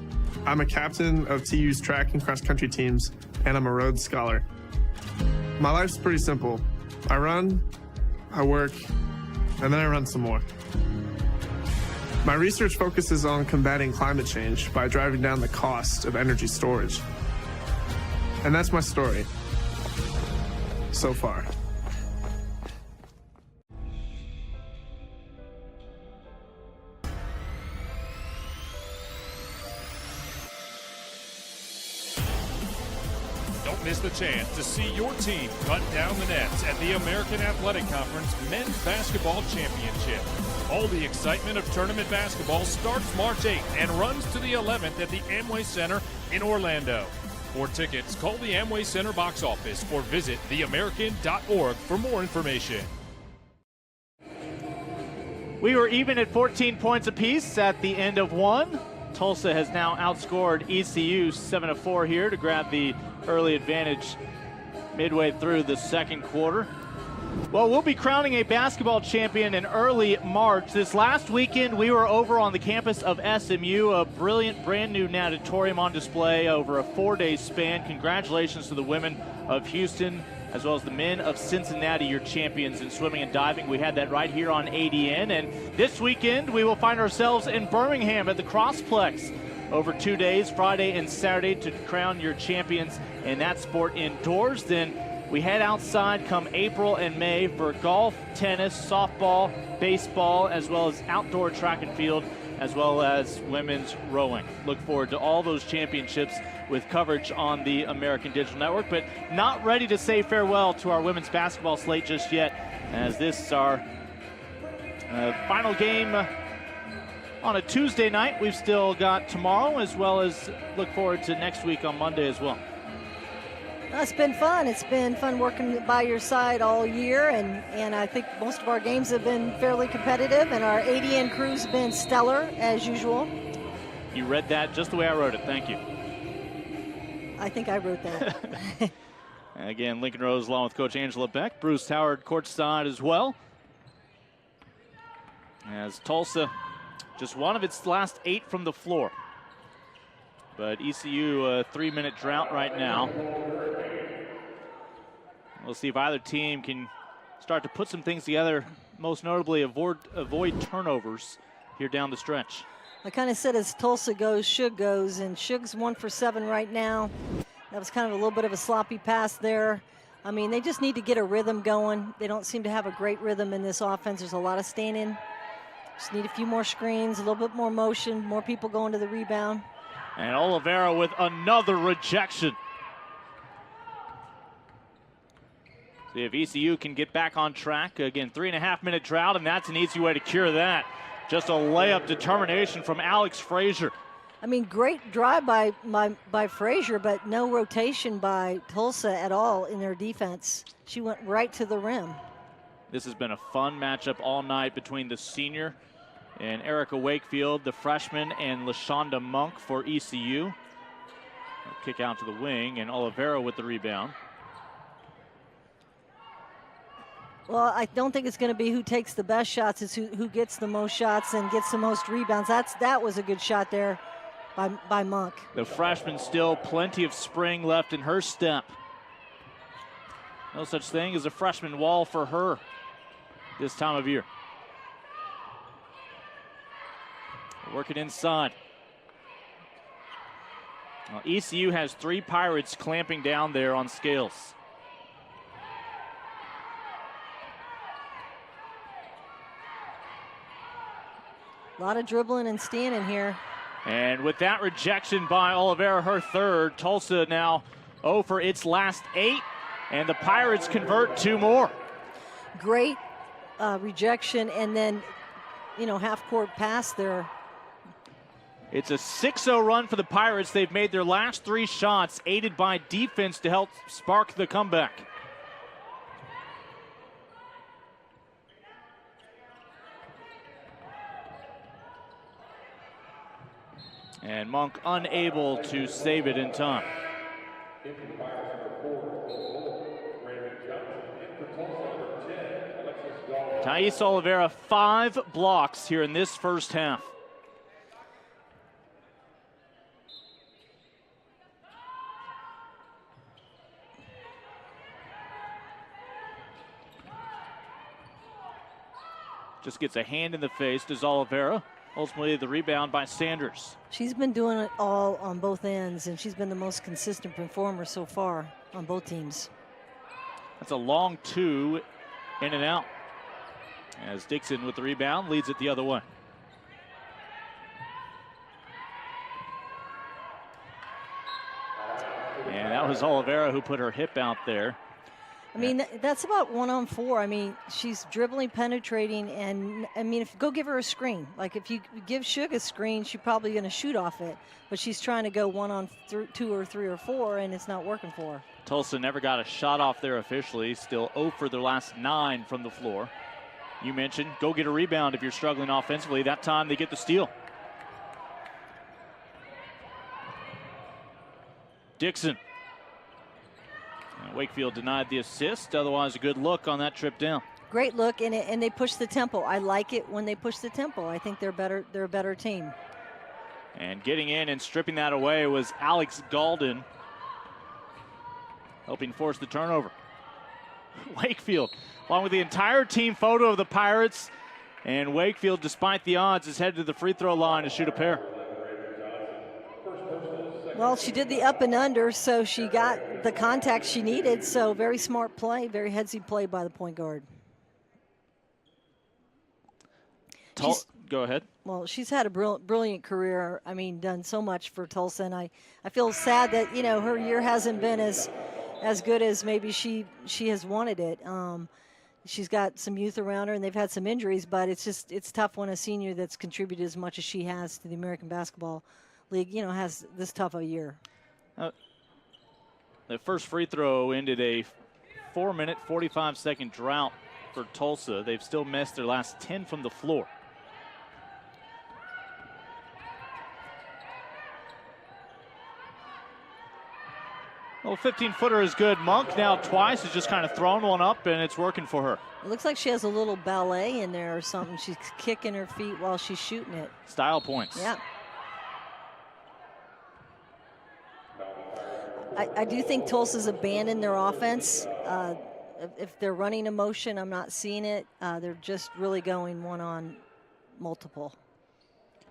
I'm a captain of TU's track and cross country teams, and I'm a Rhodes Scholar. My life's pretty simple. I run, I work, and then I run some more. My research focuses on combating climate change by driving down the cost of energy storage. And that's my story so far. Miss the chance to see your team cut down the nets at the American Athletic Conference Men's Basketball Championship. All the excitement of tournament basketball starts March 8th and runs to the 11th at the Amway Center in Orlando. For tickets, call the Amway Center box office or visit theamerican.org for more information. We were even at 14 points apiece at the end of one. Tulsa has now outscored ECU 7-4 here to grab the early advantage midway through the second quarter. Well, we'll be crowning a basketball champion in early March. This last weekend, we were over on the campus of SMU, a brilliant brand new natatorium on display over a 4-day span. Congratulations to the women of Houston, as well as the men of Cincinnati, your champions in swimming and diving. We had that right here on ADN. And this weekend, we will find ourselves in Birmingham at the Crossplex over 2 days, Friday and Saturday, to crown your champions in that sport indoors. Then we head outside come April and May for golf, tennis, softball, baseball, as well as outdoor track and field, as well as women's rowing. Look forward to all those championships with coverage on the American Digital Network, but not ready to say farewell to our women's basketball slate just yet, as this is our final game on a Tuesday night. We've still got tomorrow, as well as look forward to next week on Monday as well. It's been fun. It's been fun working by your side all year, and I think most of our games have been fairly competitive, and our ADN crew's been stellar, as usual. You read that just the way I wrote it. Thank you. I think I wrote that. Again, Lincoln Rose along with Coach Angela Beck. Bruce Howard courtside as well. As Tulsa, just one of its last 8 from the floor. But ECU, a 3-minute drought right now. We'll see if either team can start to put some things together, most notably avoid turnovers here down the stretch. I kind of said as Tulsa goes, Shug goes, and Shug's 1 for 7 right now. That was kind of a little bit of a sloppy pass there. I mean, they just need to get a rhythm going. They don't seem to have a great rhythm in this offense. There's a lot of standing. Just need a few more screens, a little bit more motion, more people going to the rebound. And Oliveira with another rejection. See if ECU can get back on track. Again, 3.5-minute drought, and that's an easy way to cure that. Just a layup determination from Alex Frazier. I mean, great drive by Frazier, but no rotation by Tulsa at all in their defense. She went right to the rim. This has been a fun matchup all night between the senior and Erica Wakefield, the freshman, and LaShonda Monk for ECU. Kick out to the wing, and Oliveira with the rebound. Well, I don't think it's going to be who takes the best shots. It's who gets the most shots and gets the most rebounds. That was a good shot there by Monk. The freshman still plenty of spring left in her step. No such thing as a freshman wall for her this time of year. Working inside. Well, ECU has 3 Pirates clamping down there on Scales. A lot of dribbling and standing here. And with that rejection by Oliveira, her third, Tulsa now 0 for its last 8, and the Pirates convert 2 more. Great rejection, and then, half-court pass there. It's a 6-0 run for the Pirates. They've made their last 3 shots, aided by defense to help spark the comeback. And Monk unable to save it in time. Thais Oliveira, 5 blocks here in this first half. Just gets a hand in the face, does Oliveira. Ultimately, the rebound by Sanders. She's been doing it all on both ends, and she's been the most consistent performer so far on both teams. That's a long 2 in and out. As Dixon with the rebound leads it the other way. And that was Oliveira who put her hip out there. I mean, that's about 1-on-4. I mean, she's dribbling, penetrating, and I mean, go give her a screen. Like if you give Shug a screen, she's probably going to shoot off it. But she's trying to go 1-on-2 or 3 or 4, and it's not working for her. Tulsa never got a shot off there officially. Still 0 for their last 9 from the floor. You mentioned go get a rebound if you're struggling offensively. That time they get the steal. Dixon. Wakefield denied the assist. Otherwise, a good look on that trip down. Great look, and they push the tempo. I like it when they push the tempo. I think they're better. They're a better team. And getting in and stripping that away was Alex Galden, helping force the turnover. Wakefield, along with the entire team photo of the Pirates, and Wakefield, despite the odds, is headed to the free throw line to shoot a pair. Well, she did the up and under, so she got the contact she needed. So very smart play, very headsy play by the point guard. Go ahead. Well, she's had a brilliant career. I mean, done so much for Tulsa, and I feel sad that her year hasn't been as good as maybe she has wanted it. She's got some youth around her, and they've had some injuries, but it's tough when a senior that's contributed as much as she has to the American Basketball League, has this tough a year. The first free throw ended a 4-minute, 45-second drought for Tulsa. They've still missed their last 10 from the floor. Well, 15-footer is good. Monk now twice has just kind of thrown one up, and it's working for her. It looks like she has a little ballet in there or something. She's kicking her feet while she's shooting it. Style points. Yeah. I do think Tulsa's abandoned their offense. If they're running a motion, I'm not seeing it. They're just really going one on multiple.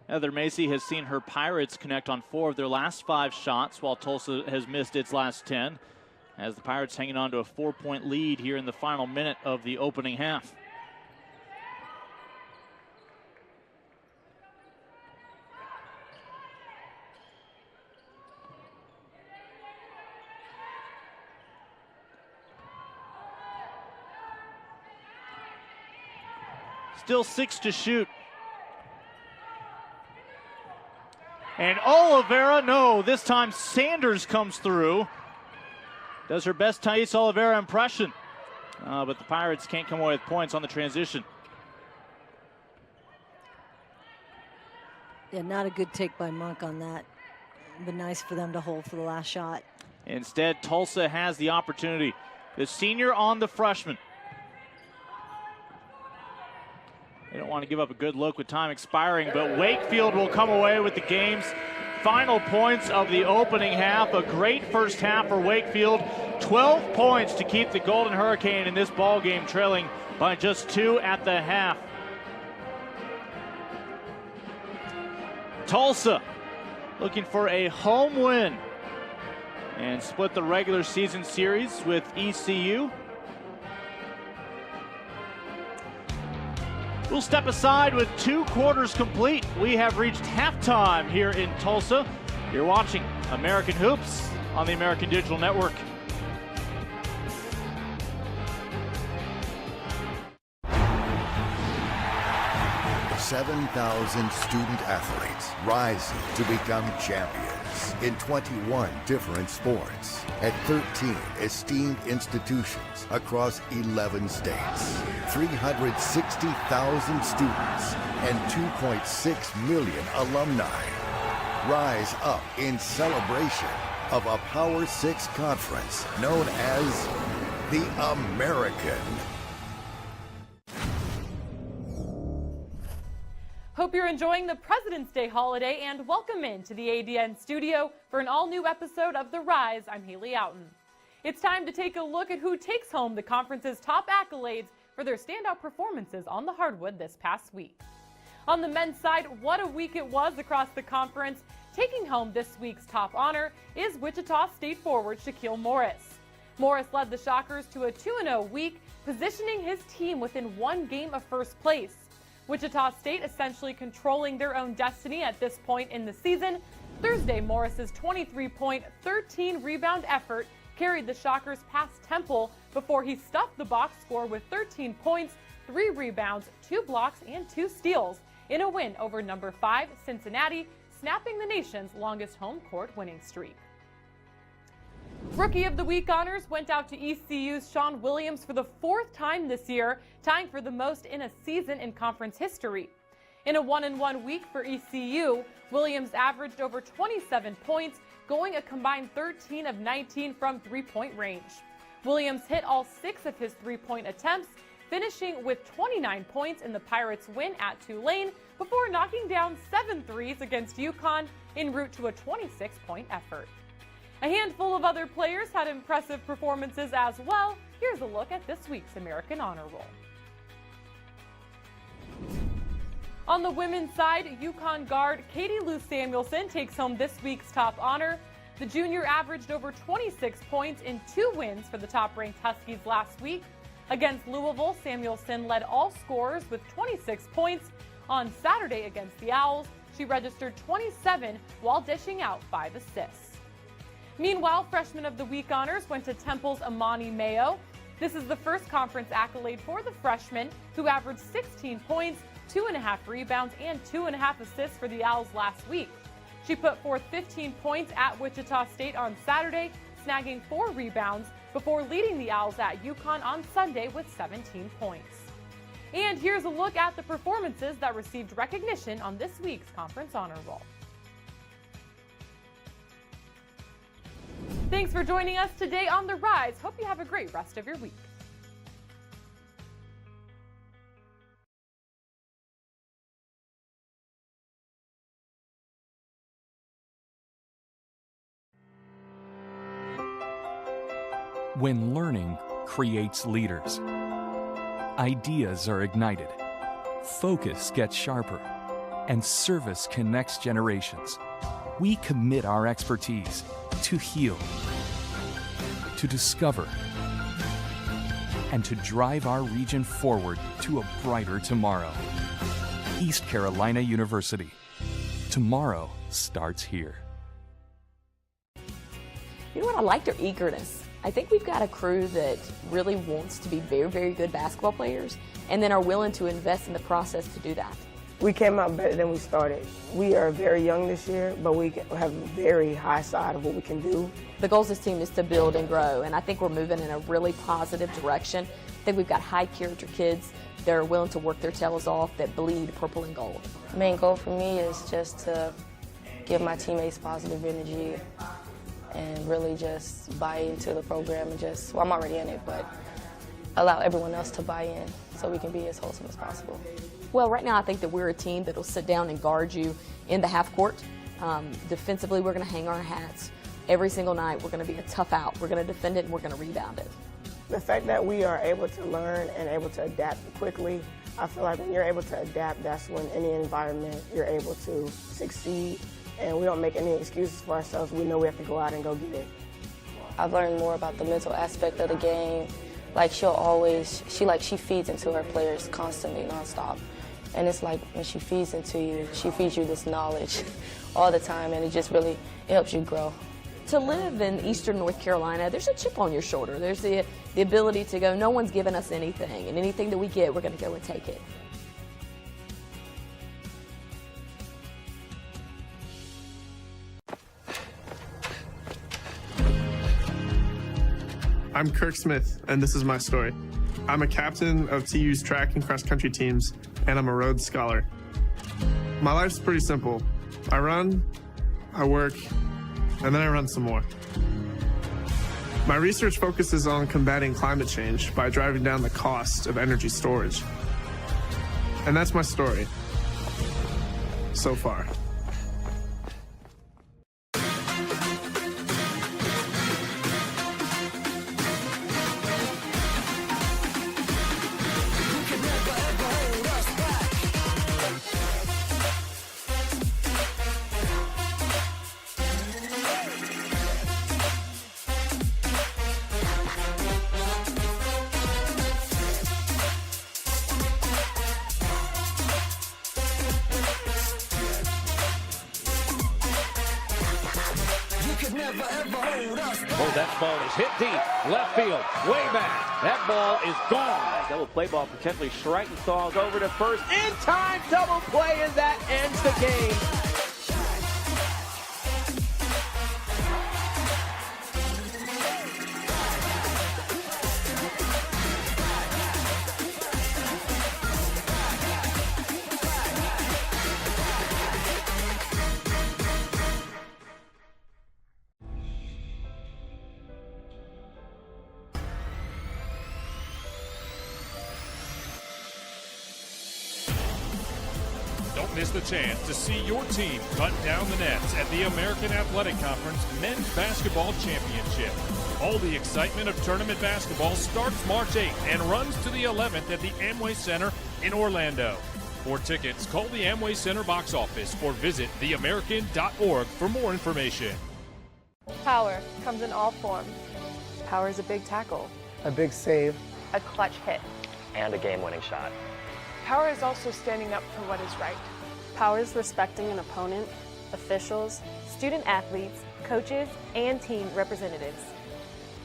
Heather Macy has seen her Pirates connect on 4 of their last 5 shots, while Tulsa has missed its last 10, as the Pirates hanging on to a 4-point lead here in the final minute of the opening half. Still 6 to shoot. And Oliveira, no, this time Sanders comes through. Does her best Thais Oliveira impression. But the Pirates can't come away with points on the transition. Yeah, not a good take by Monk on that. Been nice for them to hold for the last shot. Instead, Tulsa has the opportunity. The senior on the freshman. They don't want to give up a good look with time expiring, but Wakefield will come away with the game's final points of the opening half. A great first half for Wakefield. 12 points to keep the Golden Hurricane in this ball game, trailing by just 2 at the half. Tulsa looking for a home win and split the regular season series with ECU. We'll step aside with 2 quarters complete. We have reached halftime here in Tulsa. You're watching American Hoops on the American Digital Network. $7,000 student athletes rising to become champions in 21 different sports at 13 esteemed institutions across 11 states. 360,000 students and 2.6 million alumni rise up in celebration of a Power 6 conference known as the American. Hope you're enjoying the President's Day holiday, and welcome into the ADN studio for an all-new episode of The Rise. I'm Haley Outen. It's time to take a look at who takes home the conference's top accolades for their standout performances on the hardwood this past week. On the men's side, what a week it was across the conference. Taking home this week's top honor is Wichita State forward Shaquille Morris. Morris led the Shockers to a 2-0 week, positioning his team within 1 game of first place. Wichita State essentially controlling their own destiny at this point in the season. Thursday, Morris's 23-point, 13-rebound effort carried the Shockers past Temple before he stuffed the box score with 13 points, 3 rebounds, 2 blocks, and 2 steals in a win over number 5 Cincinnati, snapping the nation's longest home court winning streak. Rookie of the Week honors went out to ECU's Sean Williams for the 4th time this year, tying for the most in a season in conference history. In a 1-1 week for ECU, Williams averaged over 27 points, going a combined 13 of 19 from 3-point range. Williams hit all 6 of his 3-point attempts, finishing with 29 points in the Pirates' win at Tulane before knocking down 7 threes against UConn en route to a 26-point effort. A handful of other players had impressive performances as well. Here's a look at this week's American Honor Roll. On the women's side, UConn guard Katie Lou Samuelson takes home this week's top honor. The junior averaged over 26 points in 2 wins for the top-ranked Huskies last week. Against Louisville, Samuelson led all scorers with 26 points. On Saturday against the Owls, she registered 27 while dishing out 5 assists. Meanwhile, Freshman of the Week honors went to Temple's Amani Mayo. This is the first conference accolade for the freshman, who averaged 16 points, 2.5 rebounds, and 2.5 assists for the Owls last week. She put forth 15 points at Wichita State on Saturday, snagging 4 rebounds before leading the Owls at UConn on Sunday with 17 points. And here's a look at the performances that received recognition on this week's Conference Honor Roll. Thanks for joining us today on The Rise. Hope you have a great rest of your week. When learning creates leaders, ideas are ignited, focus gets sharper, and service connects generations. We commit our expertise to heal, to discover, and to drive our region forward to a brighter tomorrow. East Carolina University. Tomorrow starts here. You know what? I like their eagerness. I think we've got a crew that really wants to be very, very good basketball players and then are willing to invest in the process to do that. We came out better than we started. We are very young this year, but we have a very high side of what we can do. The goal of this team is to build and grow, and I think we're moving in a really positive direction. I think we've got high character kids that are willing to work their tails off, that bleed purple and gold. The main goal for me is just to give my teammates positive energy and really just buy into the program and just, well, I'm already in it, but allow everyone else to buy in so we can be as wholesome as possible. Well, right now I think that we're a team that will sit down and guard you in the half court. Defensively, we're going to hang our hats. Every single night, we're going to be a tough out. We're going to defend it and we're going to rebound it. The fact that we are able to learn and able to adapt quickly, I feel like when you're able to adapt, that's when any environment you're able to succeed. And we don't make any excuses for ourselves. We know we have to go out and go get it. I've learned more about the mental aspect of the game. Like she feeds into her players constantly, nonstop. And it's like when she feeds into you, she feeds you this knowledge all the time, and it just really helps you grow. To live in Eastern North Carolina, there's a chip on your shoulder. There's the ability to go, no one's given us anything, and anything that we get, we're going to go and take it. I'm Kirk Smith, and this is my story. I'm a captain of TU's track and cross country teams, and I'm a Rhodes Scholar. My life's pretty simple. I run, I work, and then I run some more. My research focuses on combating climate change by driving down the cost of energy storage. And that's my story, so far. Oh, that ball is hit deep. Left field. Way back. That ball is gone. Double play ball potentially. Schreitenthal's over to first. In time. Double play, and that ends the game. Don't miss the chance to see your team cut down the nets at the American Athletic Conference Men's Basketball Championship. All the excitement of tournament basketball starts March 8th and runs to the 11th at the Amway Center in Orlando. For tickets, call the Amway Center box office or visit theamerican.org for more information. Power comes in all forms. Power is a big tackle, a big save, a clutch hit, and a game-winning shot. Power is also standing up for what is right. Power is respecting an opponent, officials, student athletes, coaches, and team representatives.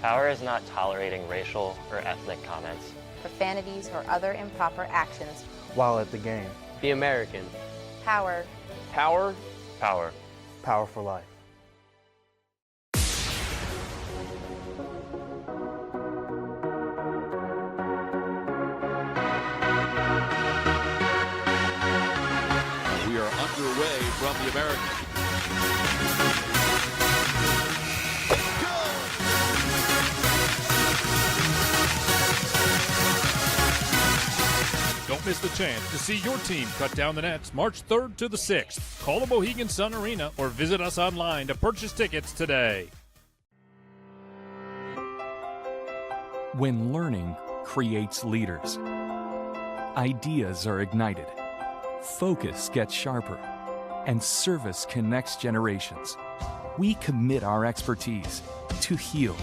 Power is not tolerating racial or ethnic comments, profanities, or other improper actions while at the game. The American. Power. Power. Power. Power for life. the American. Don't miss the chance to see your team cut down the nets March 3rd to the 6th. Call the Mohegan Sun Arena or visit us online to purchase tickets today. When learning creates leaders, ideas are ignited, focus gets sharper, and service connects generations. We commit our expertise to heal,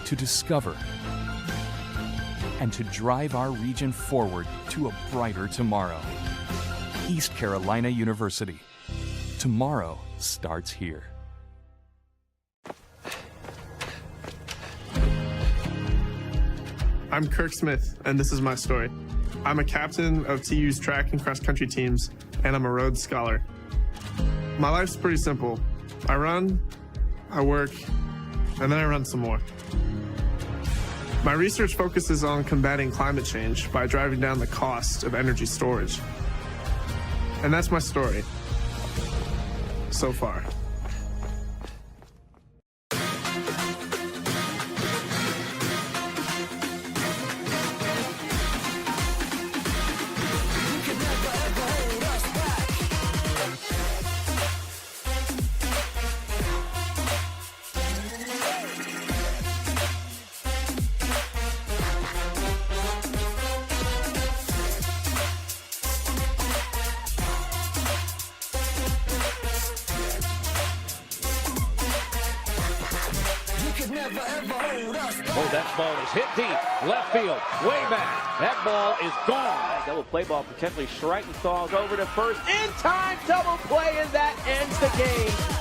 to discover, and to drive our region forward to a brighter tomorrow. East Carolina University. Tomorrow starts here. I'm Kirk Smith, and this is my story. I'm a captain of TU's track and cross country teams, and I'm a Rhodes Scholar. My life's pretty simple. I run, I work, and then I run some more. My research focuses on combating climate change by driving down the cost of energy storage. And that's my story so far. Oh, that ball is hit deep. Left field. Way back. That ball is gone. Double play ball potentially Schreitenthal's over to first. In time. Double play, and that ends the game.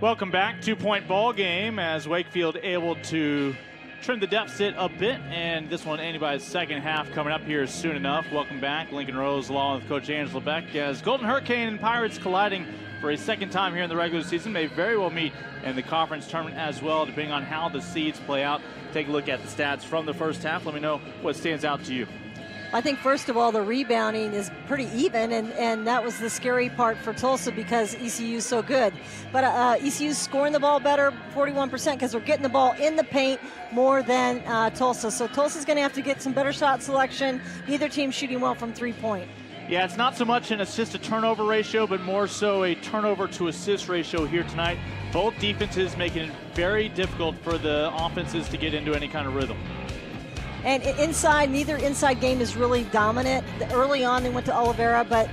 Welcome back. 2-point ball game as Wakefield able to trim the deficit a bit, and this one anybody's second half coming up here soon enough. Welcome back. Lincoln Rose along with Coach Angela Beck as Golden Hurricane and Pirates colliding for a second time here in the regular season. May very well meet in the conference tournament as well, depending on how the seeds play out. Take a look at the stats from the first half. Let me know what stands out to you. I think, first of all, the rebounding is pretty even, and that was the scary part for Tulsa because ECU is so good. But ECU's scoring the ball better, 41%, because they're getting the ball in the paint more than Tulsa. So Tulsa's going to have to get some better shot selection. Neither team shooting well from three-point. Yeah, it's not so much an assist to turnover ratio, but more so a turnover to assist ratio here tonight. Both defenses making it very difficult for the offenses to get into any kind of rhythm. And inside, neither inside game is really dominant. Early on, they went to Oliveira, but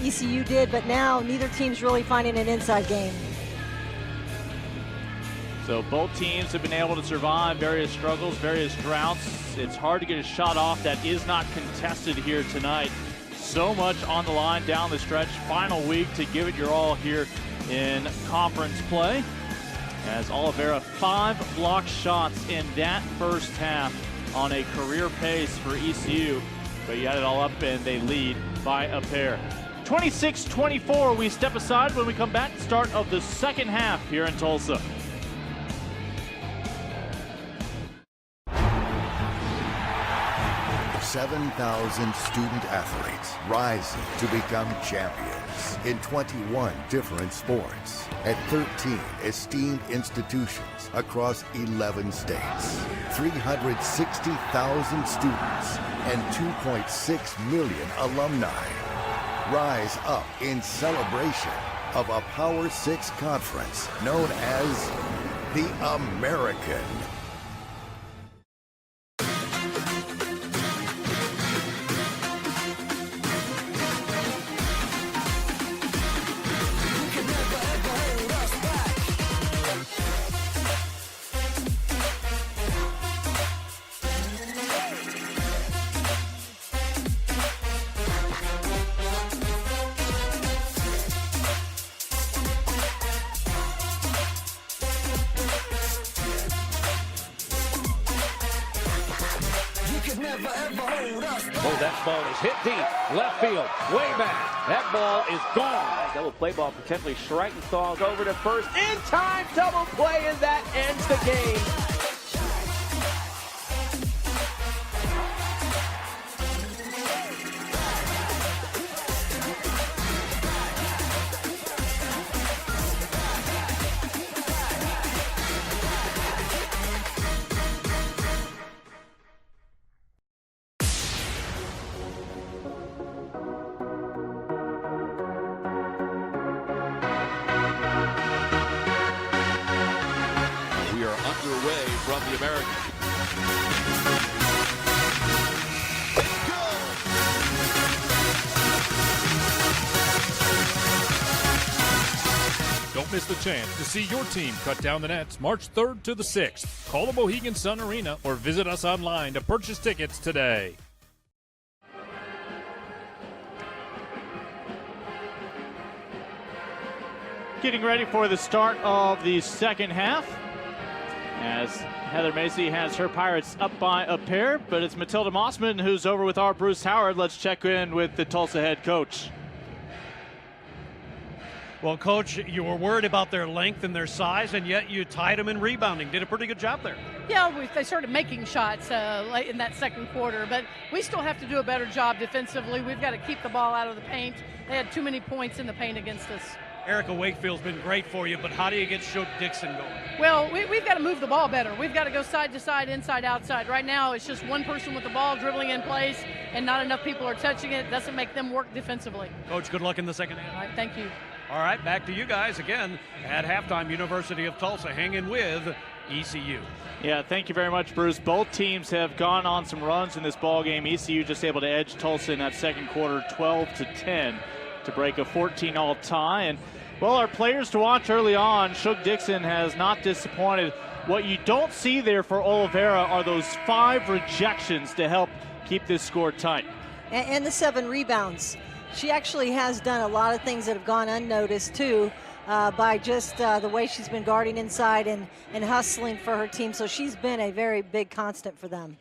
ECU did. But now, neither team's really finding an inside game. So both teams have been able to survive various struggles, various droughts. It's hard to get a shot off that is not contested here tonight. So much on the line down the stretch. Final week to give it your all here in conference play. As Oliveira, 5 block shots in that first half on a career pace for ECU. But you add it all up and they lead by a pair. 26-24, we step aside when we come back. Start of the second half here in Tulsa. $7,000 student athletes rising to become champions in 21 different sports at 13 esteemed institutions across 11 states. 360,000 students and 2.6 million alumni rise up in celebration of a Power 6 conference known as the American. Oh, that ball is hit deep. Left field. Way back. That ball is gone. Double play ball potentially Schreitenthal's over to first. In time. Double play, and that ends the game. We are underway from the American. Don't miss the chance to see your team cut down the nets March 3rd to the 6th. Call the Mohegan Sun Arena or visit us online to purchase tickets today. Getting ready for the start of the second half as Heather Macy has her Pirates up by a pair, but it's Matilda Mossman who's over with our Bruce Howard. Let's check in with the Tulsa head coach. Well, Coach, you were worried about their length and their size, and yet you tied them in rebounding. Did a pretty good job there. Yeah, they started making shots late in that second quarter, but we still have to do a better job defensively. We've got to keep the ball out of the paint. They had too many points in the paint against us. Erica Wakefield's been great for you, but how do you get Shook Dixon going? Well, we've got to move the ball better. We've got to go side to side, inside, outside. Right now, it's just one person with the ball dribbling in place, and not enough people are touching it. It doesn't make them work defensively. Coach, good luck in the second half. All right, thank you. All right, back to you guys again at halftime. University of Tulsa hanging with ECU. Yeah, thank you very much, Bruce. Both teams have gone on some runs in this ball game. ECU just able to edge Tulsa in that second quarter 12-10 to break a 14-all tie. And, well, our players to watch early on, Shook Dixon has not disappointed. What you don't see there for Oliveira are those 5 rejections to help keep this score tight. And the 7 rebounds. She actually has done a lot of things that have gone unnoticed, too, by just the way she's been guarding inside and hustling for her team. So she's been a very big constant for them.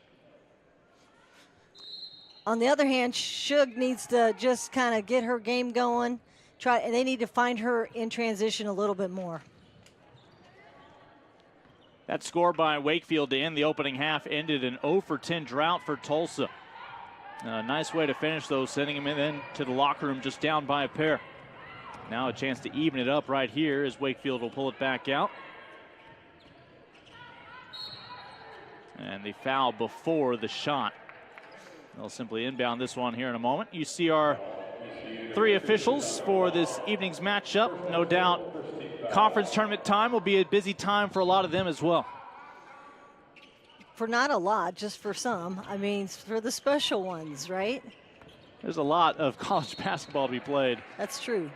On the other hand, Shug needs to just kind of get her game going. They need to find her in transition a little bit more. That score by Wakefield to end the opening half ended an 0-for-10 drought for Tulsa. A nice way to finish, though, sending him in to the locker room just down by a pair. Now a chance to even it up right here as Wakefield will pull it back out. And the foul before the shot. They'll simply inbound this one here in a moment. You see our 3 officials for this evening's matchup. No doubt conference tournament time will be a busy time for a lot of them as well. For not a lot, just for some. I mean, for the special ones, right? There's a lot of college basketball to be played. That's true.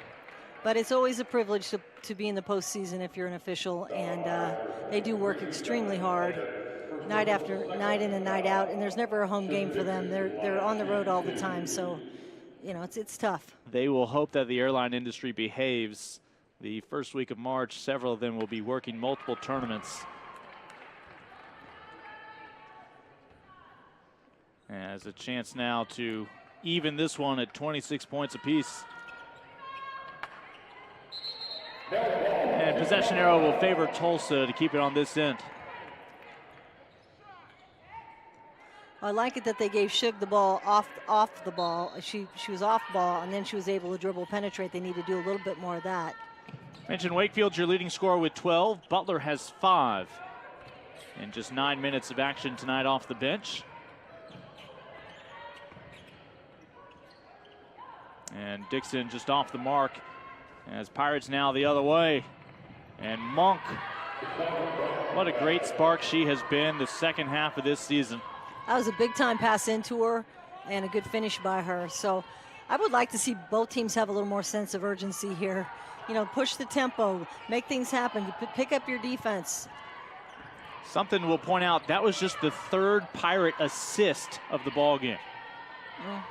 But it's always a privilege to be in the postseason if you're an official, and they do work extremely hard, night after night in and night out, and there's never a home game for them. They're on the road all the time, so, you know, it's tough. They will hope that the airline industry behaves. The first week of March, several of them will be working multiple tournaments. As a chance now to even this one at 26 points apiece. And possession arrow will favor Tulsa to keep it on this end. I like it that they gave Shug the ball off the ball. She was off ball, and then she was able to dribble penetrate. They need to do a little bit more of that. Mentioned Wakefield's your leading scorer with 12. Butler has 5. In just 9 minutes of action tonight off the bench. And Dixon just off the mark as Pirates now the other way. And Monk, what a great spark she has been the second half of this season. That was a big time pass into her and a good finish by her. So I would like to see both teams have a little more sense of urgency here. You know, push the tempo, make things happen, pick up your defense. Something we'll point out, that was just the 3rd Pirate assist of the ball game. Yeah.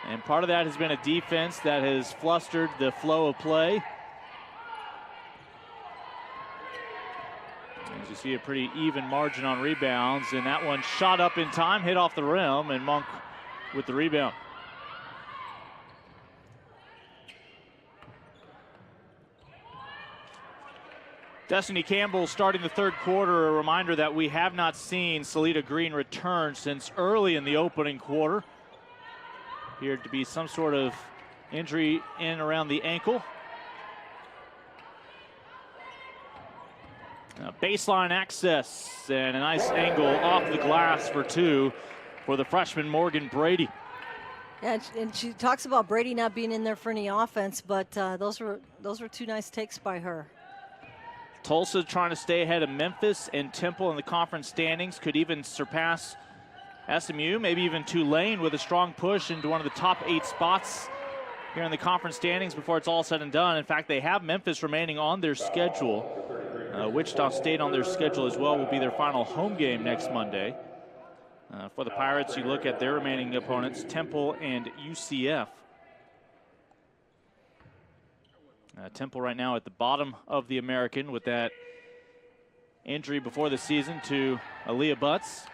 And part of that has been a defense that has flustered the flow of play. As You see a pretty even margin on rebounds, and that one shot up in time, hit off the rim, and Monk with the rebound. Destiny Campbell starting the third quarter. A reminder that we have not seen Salida Green return since early in the opening quarter. Appeared to be some sort of injury in around the ankle. Baseline access and a nice angle off the glass for two for the freshman Morgan Brady. Yeah, and she talks about Brady not being in there for any offense, but those were two nice takes by her. Tulsa trying to stay ahead of Memphis and Temple in the conference standings, could even surpass SMU, maybe even Tulane, with a strong push into one of the top 8 spots here in the conference standings before it's all said and done. In fact, they have Memphis remaining on their schedule. Wichita State on their schedule as well will be their final home game next Monday. For the Pirates, you look at their remaining opponents, Temple and UCF. Temple right now at the bottom of the American with that injury before the season to Aaliyah Butts.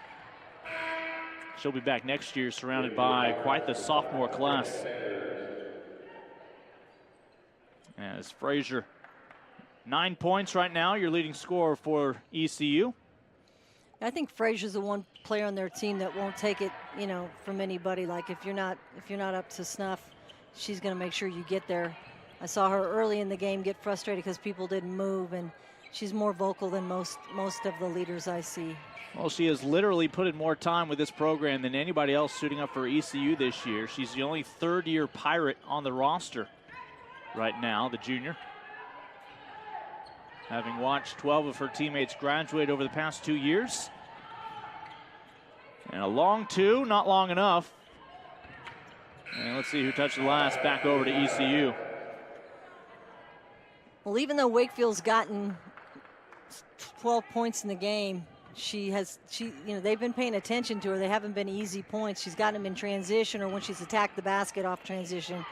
She'll be back next year, surrounded by quite the sophomore class. As Frazier, 9 points right now, your leading scorer for ECU. I think Frazier's the one player on their team that won't take it, from anybody. Like if you're not up to snuff, she's going to make sure you get there. I saw her early in the game get frustrated because people didn't move, and she's more vocal than most of the leaders I see. Well, she has literally put in more time with this program than anybody else suiting up for ECU this year. She's the only third-year Pirate on the roster right now, the junior. Having watched 12 of her teammates graduate over the past 2 years. And a long two, not long enough. And let's see who touched the last, back over to ECU. Well, even though Wakefield's gotten 12 points in the game, they've been paying attention to her. They haven't been easy points. She's gotten them in transition or when she's attacked the basket off transition.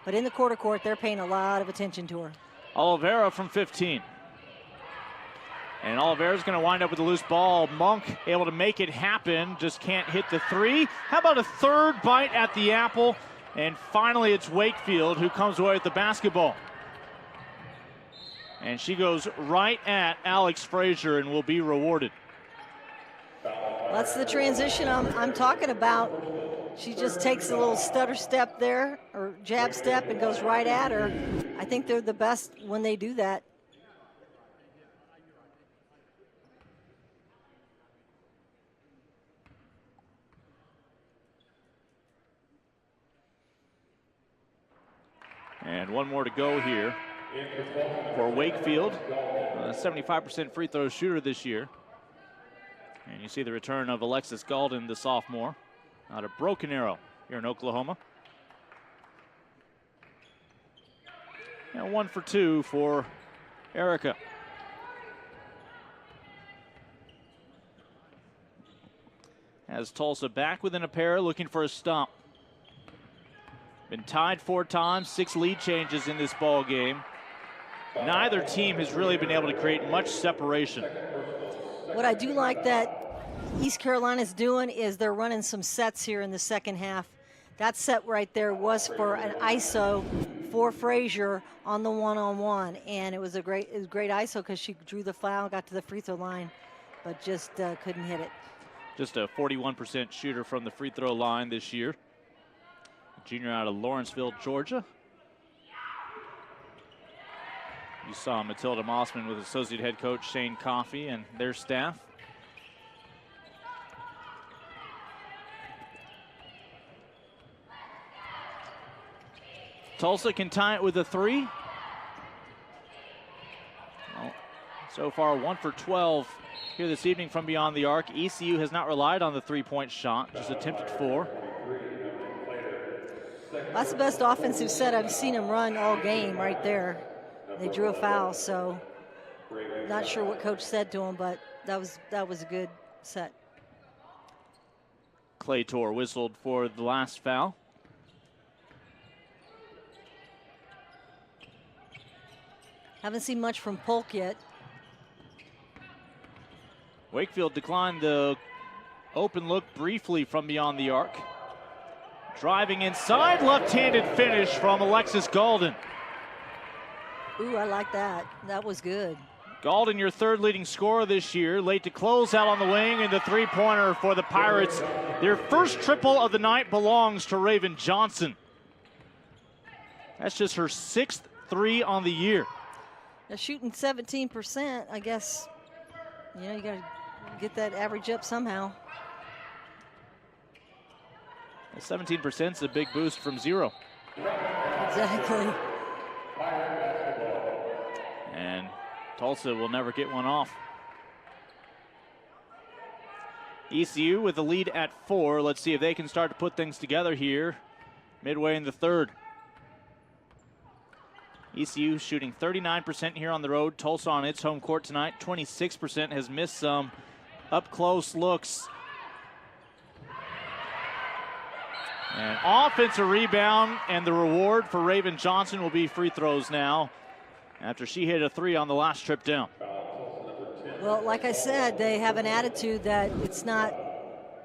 But in the quarter court, they're paying a lot of attention to her. Oliveira from 15. And Oliveira's going to wind up with a loose ball. Monk able to make it happen, just can't hit the three. How about a third bite at the apple? And finally, it's Wakefield who comes away with the basketball. And she goes right at Alex Frazier and will be rewarded. That's the transition I'm talking about. She just takes a little stutter step there, or jab step, and goes right at her. I think they're the best when they do that. And one more to go here for Wakefield, 75% free throw shooter this year. And you see the return of Alexis Galden, the sophomore, out of Broken Arrow here in Oklahoma. And 1 for 2 for Erica. Has Tulsa back within a pair, looking for a stop. Been tied 4 times, 6 lead changes in this ball game. Neither team has really been able to create much separation. What I do like that East Carolina's doing is they're running some sets here in the second half. That set right there was for an ISO for Frazier on the one-on-one, and it was a great ISO because she drew the foul, got to the free throw line, but just couldn't hit it. Just a 41% shooter from the free throw line this year. Junior out of Lawrenceville, Georgia. You saw Matilda Mossman with associate head coach Shane Coffey and their staff. Tulsa can tie it with a 3. Well, so far 1 for 12 here this evening from beyond the arc. ECU has not relied on the 3-point shot, just attempted 4. That's the best offensive set I've seen them run all game right there. They drew a foul, so not sure what coach said to him, but that was a good set. Claytor whistled for the last foul. Haven't seen much from Polk yet. Wakefield declined the open look briefly from beyond the arc. Driving inside, left-handed finish from Alexis Galden. Ooh, I like that. That was good. Galden, your third leading scorer this year, late to close out on the wing, and the three-pointer for the Pirates. Their first triple of the night belongs to Raven Johnson. That's just her 6th three on the year. Now shooting 17%, I guess, you got to get that average up somehow. 17% is a big boost from 0. Exactly. And Tulsa will never get one off. ECU with the lead at 4. Let's see if they can start to put things together here midway in the third. ECU shooting 39% here on the road. Tulsa on its home court tonight, 26%, has missed some up-close looks. And offensive rebound, and the reward for Raven Johnson will be free throws now after she hit a 3 on the last trip down. Well, like I said, they have an attitude that it's not,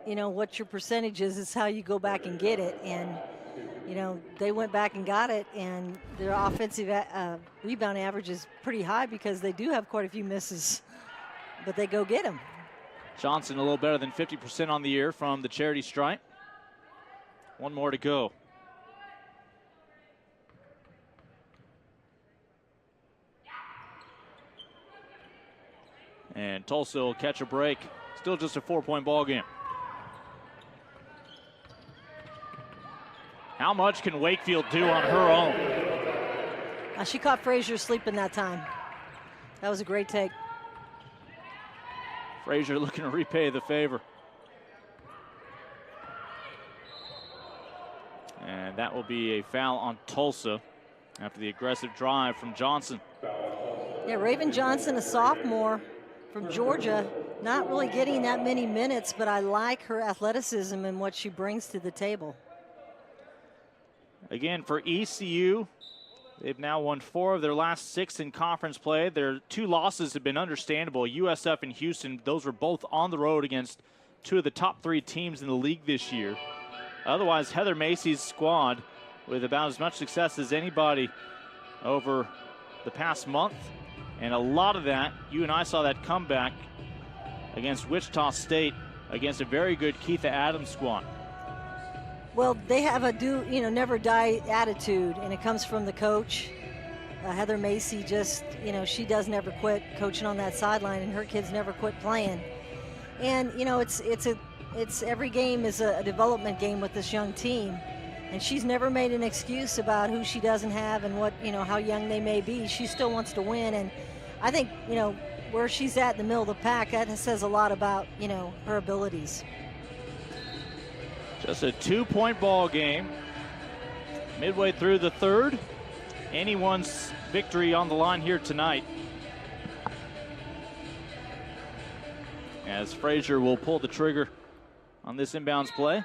what your percentage is, it's how you go back and get it. And, they went back and got it, and their offensive rebound average is pretty high because they do have quite a few misses, but they go get them. Johnson a little better than 50% on the year from the charity stripe. One more to go. And Tulsa will catch a break. Still just a 4-point ball game. How much can Wakefield do on her own? She caught Frazier sleeping that time. That was a great take. Frazier looking to repay the favor. And that will be a foul on Tulsa after the aggressive drive from Johnson. Yeah, Raven Johnson, a sophomore from Georgia, not really getting that many minutes, but I like her athleticism and what she brings to the table. Again, for ECU, they've now won 4 of their last 6 in conference play. Their 2 losses have been understandable. USF and Houston, those were both on the road against 2 of the top 3 teams in the league this year. Otherwise, Heather Macy's squad with about as much success as anybody over the past month. And a lot of that, you and I saw that comeback against Wichita State against a very good Keitha Adams squad. Well, they have a never die attitude, and it comes from the coach. Heather Macy just, she does never quit coaching on that sideline, and her kids never quit playing. And, it's every game is a development game with this young team, and she's never made an excuse about who she doesn't have and what, how young they may be. She still wants to win, and I think, where she's at in the middle of the pack, that says a lot about, her abilities. Just a 2-point ball game. Midway through the third. Anyone's victory on the line here tonight. As Frazier will pull the trigger on this inbounds play.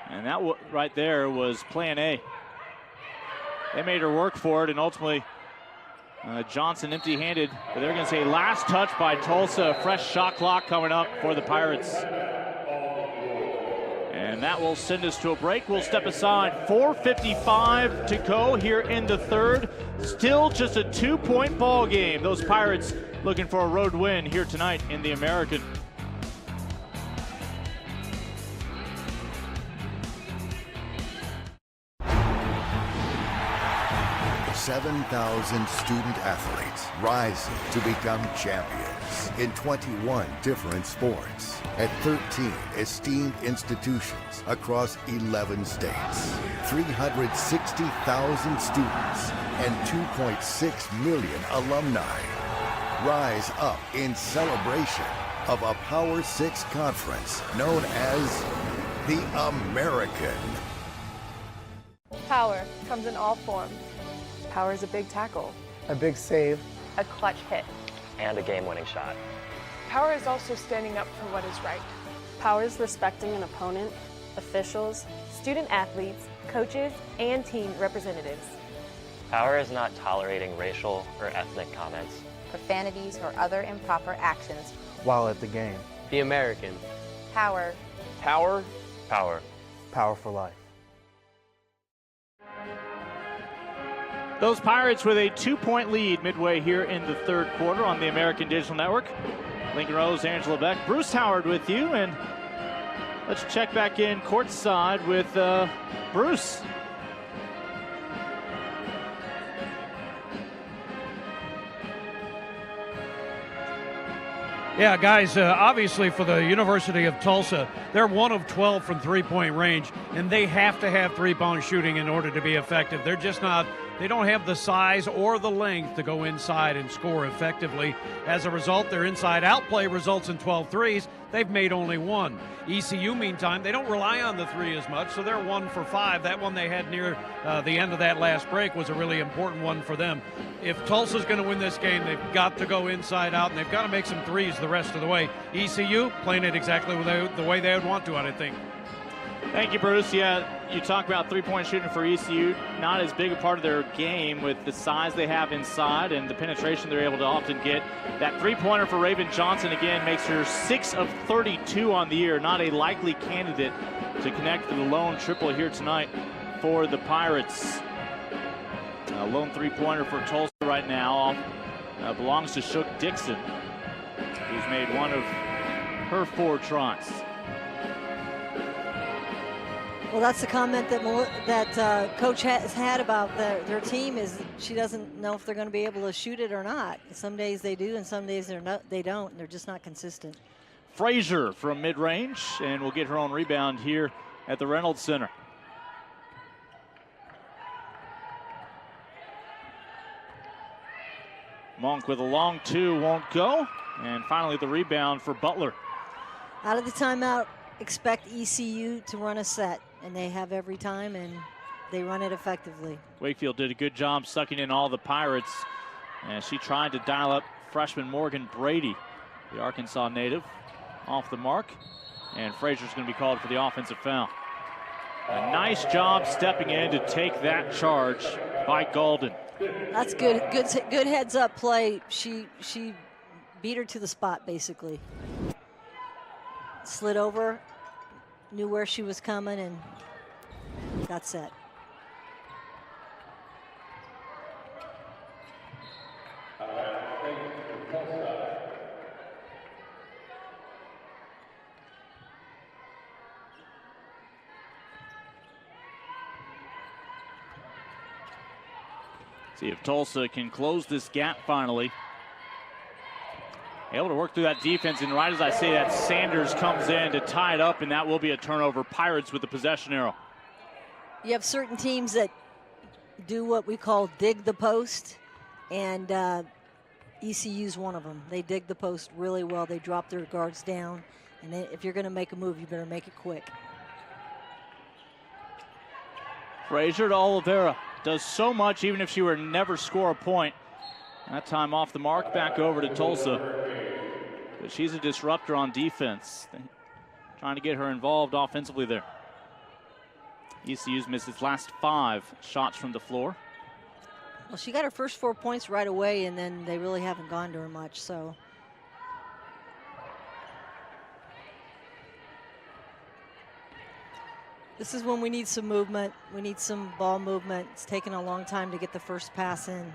And that right there was plan A. They made her work for it, and ultimately Johnson empty-handed, but they're going to say last touch by Tulsa. A fresh shot clock coming up for the Pirates. And that will send us to a break. We'll step aside. 4:55 to go here in the third. Still just a 2-point ball game. Those Pirates looking for a road win here tonight in the American. 7,000 student athletes rising to become champions in 21 different sports at 13 esteemed institutions across 11 states. 360,000 students and 2.6 million alumni rise up in celebration of a Power 6 conference known as the American. Power comes in all forms. Power is a big tackle, a big save, a clutch hit, and a game-winning shot. Power is also standing up for what is right. Power is respecting an opponent, officials, student athletes, coaches, and team representatives. Power is not tolerating racial or ethnic comments. profanities, or other improper actions. While at the game. The American. Power. Power. Power. Power for life. Those Pirates with a 2-point lead midway here in the third quarter on the American Digital Network. Lincoln Rose, Angela Beck, Bruce Howard with you, and let's check back in courtside with Bruce. Yeah, guys, obviously for the University of Tulsa, they're 1 of 12 from three-point range, and they have to have three-point shooting in order to be effective. They're just not, they don't have the size or the length to go inside and score effectively. As a result, their inside-out play results in 12 threes. They've made only 1. ECU, meantime, they don't rely on the 3 as much, so they're 1 for 5. That one they had near the end of that last break was a really important one for them. If Tulsa's going to win this game, they've got to go inside out, and they've got to make some threes the rest of the way. ECU playing it exactly the way they would want to, I think. Thank you, Bruce. Yeah, you talk about three-point shooting for ECU, not as big a part of their game with the size they have inside and the penetration they're able to often get. That three-pointer for Raven Johnson, again, makes her 6 of 32 on the year. Not a likely candidate to connect to the lone triple here tonight for the Pirates. A lone three-pointer for Tulsa right now belongs to Shook Dixon, who's made 1 of her 4 tries. Well, that's the comment that Coach has had about their team, is she doesn't know if they're going to be able to shoot it or not. Some days they do, and some days they don't, and they're just not consistent. Frazier from mid-range, and will get her own rebound here at the Reynolds Center. Monk with a long 2, won't go. And finally the rebound for Butler. Out of the timeout, expect ECU to run a set, and they have every time, and they run it effectively. Wakefield did a good job sucking in all the Pirates, and she tried to dial up freshman Morgan Brady, the Arkansas native, off the mark, and Frazier's going to be called for the offensive foul. A nice job stepping in to take that charge by Golden. That's good heads-up play. She beat her to the spot, basically. Slid over, knew where she was coming, and got set. See if Tulsa can close this gap finally. Able to work through that defense, and right as I say that, Sanders comes in to tie it up, and that will be a turnover. Pirates with the possession arrow. You have certain teams that do what we call dig the post, and ECU's one of them. They dig the post really well. They drop their guards down, and if you're going to make a move, you better make it quick. Frazier to Oliveira. Does so much even if she were to never score a point. That time off the mark, back over to Tulsa. But she's a disruptor on defense. Trying to get her involved offensively there. ECU's missed its last 5 shots from the floor. Well, she got her first 4 points right away, and then they really haven't gone to her much, so. This is when we need some movement. We need some ball movement. It's taken a long time to get the first pass in.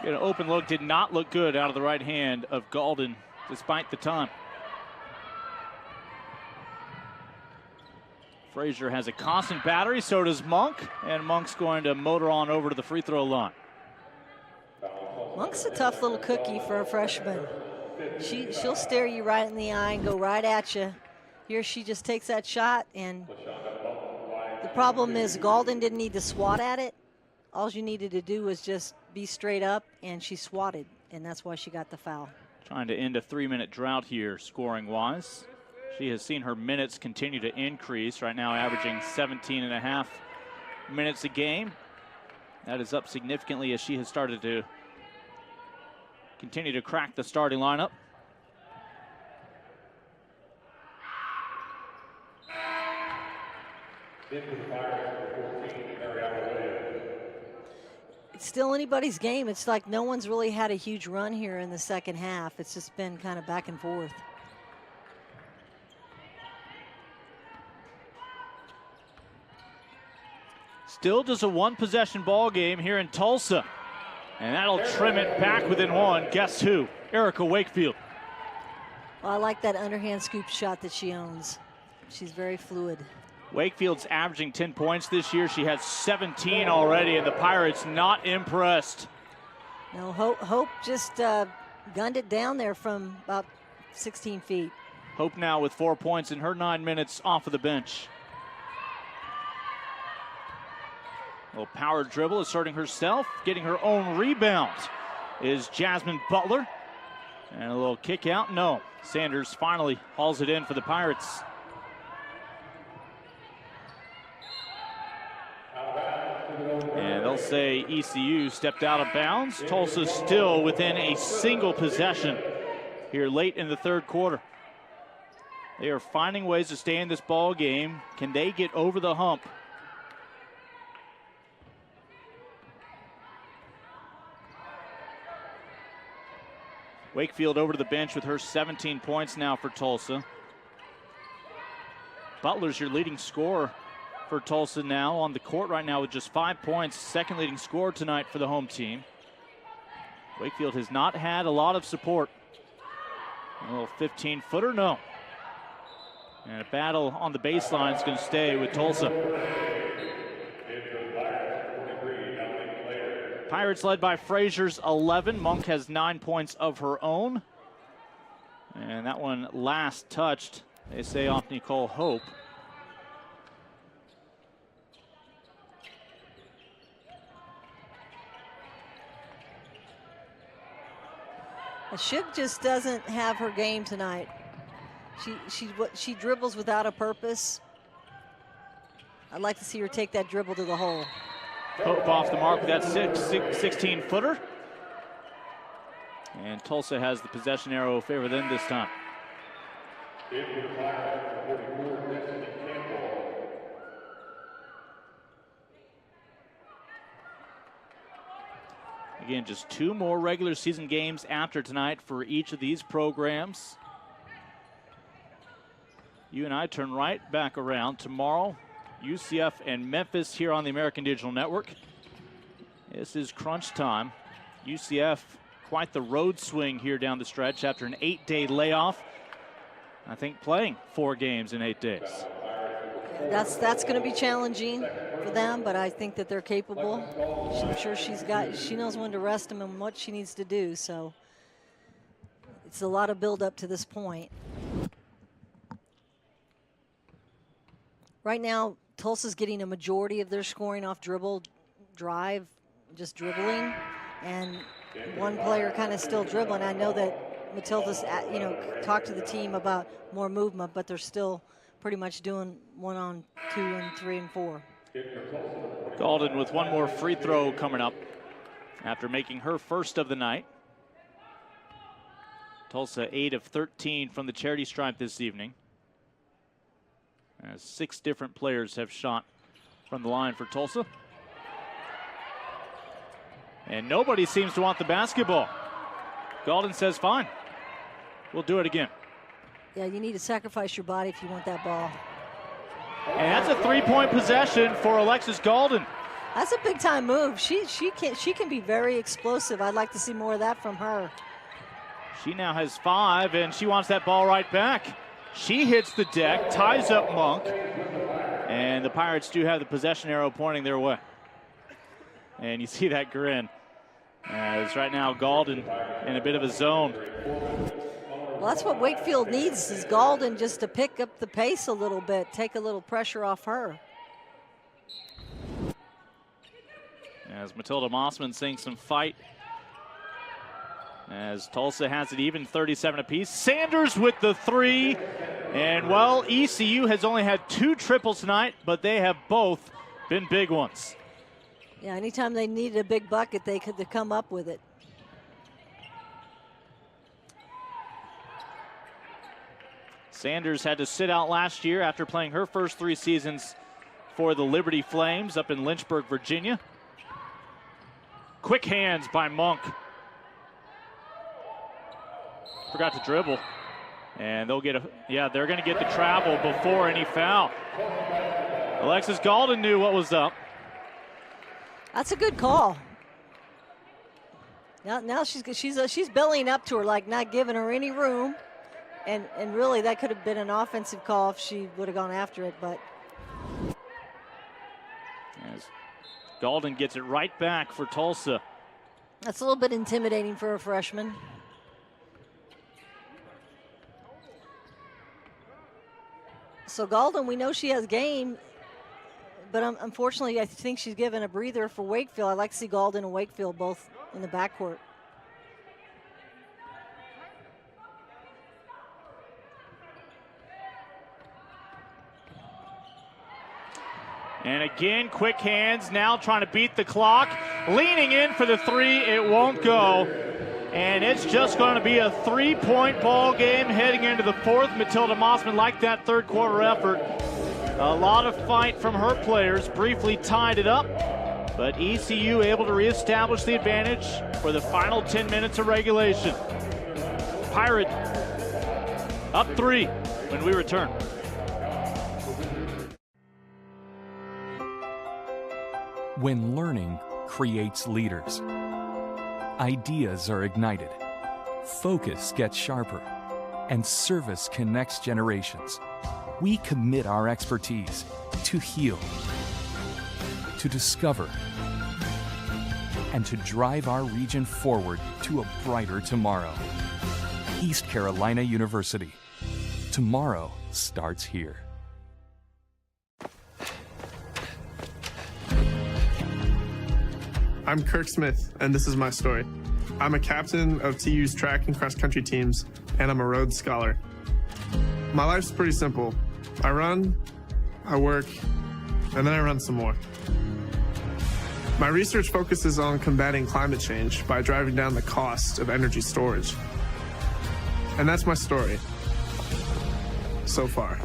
An open look, did not look good out of the right hand of Golden, despite the time. Frazier has a constant battery, so does Monk, and Monk's going to motor on over to the free throw line. Monk's a tough little cookie for a freshman. She'll stare you right in the eye and go right at you. Here she just takes that shot, and the problem is Golden didn't need to swat at it. All you needed to do was just be straight up, and she swatted, and that's why she got the foul. Trying to end a 3-minute drought here, scoring-wise. She has seen her minutes continue to increase, right now averaging 17.5 minutes a game. That is up significantly as she has started to continue to crack the starting lineup. It's still anybody's game. It's like no one's really had a huge run here in the second half. It's just been kind of back and forth. Still just a one-possession ball game here in Tulsa. And that'll trim it back within one. Guess who? Erica Wakefield. Well, I like that underhand scoop shot that she owns. She's very fluid. Wakefield's averaging 10 points this year. She has 17 already, and the Pirates not impressed. No, Hope just gunned it down there from about 16 feet. Hope now with 4 points in her 9 minutes off of the bench. A little power dribble, asserting herself, getting her own rebound is Jasmine Butler. And a little kick out, no. Sanders finally hauls it in for the Pirates. And they'll say ECU stepped out of bounds. Tulsa still within a single possession here late in the third quarter. They are finding ways to stay in this ball game. Can they get over the hump? Wakefield over to the bench with her 17 points now for Tulsa. Butler's your leading scorer for Tulsa now on the court right now with just 5 points. Second leading scorer tonight for the home team. Wakefield has not had a lot of support. A little 15-footer, no. And a battle on the baseline is going to stay with Tulsa. Pirates led by Frazier's 11. Monk has 9 points of her own. And that one last touched, they say, off Nicole Hope. Shib just doesn't have her game tonight. She dribbles without a purpose. I'd like to see her take that dribble to the hole. Hope off the mark with that 16-footer. And Tulsa has the possession arrow favor them this time. Again, just 2 more regular season games after tonight for each of these programs. You and I turn right back around tomorrow. UCF and Memphis here on the American Digital Network. This is crunch time. UCF, quite the road swing here down the stretch after an 8-day layoff. I think playing 4 games in 8 days. That's going to be challenging for them, but I think that they're capable. I'm sure she knows when to rest them and what she needs to do. So it's a lot of build up to this point. Right now, Tulsa's getting a majority of their scoring off dribble, drive, just dribbling, and one player kind of still dribbling. I know that Matilda's, talked to the team about more movement, but they're still pretty much doing 1 on 2 and 3 and 4. Golden with one more free throw coming up after making her first of the night. Tulsa 8 of 13 from the charity stripe this evening. As 6 different players have shot from the line for Tulsa. And nobody seems to want the basketball. Golden says, fine, we'll do it again. Yeah, you need to sacrifice your body if you want that ball. And that's a 3-point possession for Alexis Golden. That's a big time move. She can be very explosive. I'd like to see more of that from her. She now has 5, and she wants that ball right back. She hits the deck, ties up Monk, and the Pirates do have the possession arrow pointing their way. And you see that grin, as right now Golden in a bit of a zone. Well, that's what Wakefield needs, is Golden just to pick up the pace a little bit, take a little pressure off her. As Matilda Mossman seeing some fight. As Tulsa has it even, 37 apiece. Sanders with the 3. And, well, ECU has only had 2 triples tonight, but they have both been big ones. Yeah, anytime they needed a big bucket, they could come up with it. Sanders had to sit out last year after playing her first 3 seasons for the Liberty Flames up in Lynchburg, Virginia. Quick hands by Monk. Forgot to dribble. And they'll get they're going to get the travel before any foul. Alexis Golden knew what was up. That's a good call. Now she's bellying up to her, like not giving her any room. And really, that could have been an offensive call if she would have gone after it, but. As Golden gets it right back for Tulsa. That's a little bit intimidating for a freshman. So Golden, we know she has game, but unfortunately, I think she's given a breather for Wakefield. I'd like to see Golden and Wakefield both in the backcourt. And again, quick hands, now trying to beat the clock. Leaning in for the three, it won't go. And it's just going to be a three-point ball game heading into the fourth. Matilda Mossman liked that third quarter effort. A lot of fight from her players, briefly tied it up. But ECU able to reestablish the advantage for the final 10 minutes of regulation. Pirate up 3 when we return. When learning creates leaders, ideas are ignited, focus gets sharper, and service connects generations. We commit our expertise to heal, to discover, and to drive our region forward to a brighter tomorrow. East Carolina University. Tomorrow starts here. I'm Kirk Smith, and this is my story. I'm a captain of TU's track and cross country teams, and I'm a Rhodes Scholar. My life's pretty simple. I run, I work, and then I run some more. My research focuses on combating climate change by driving down the cost of energy storage. And that's my story, so far.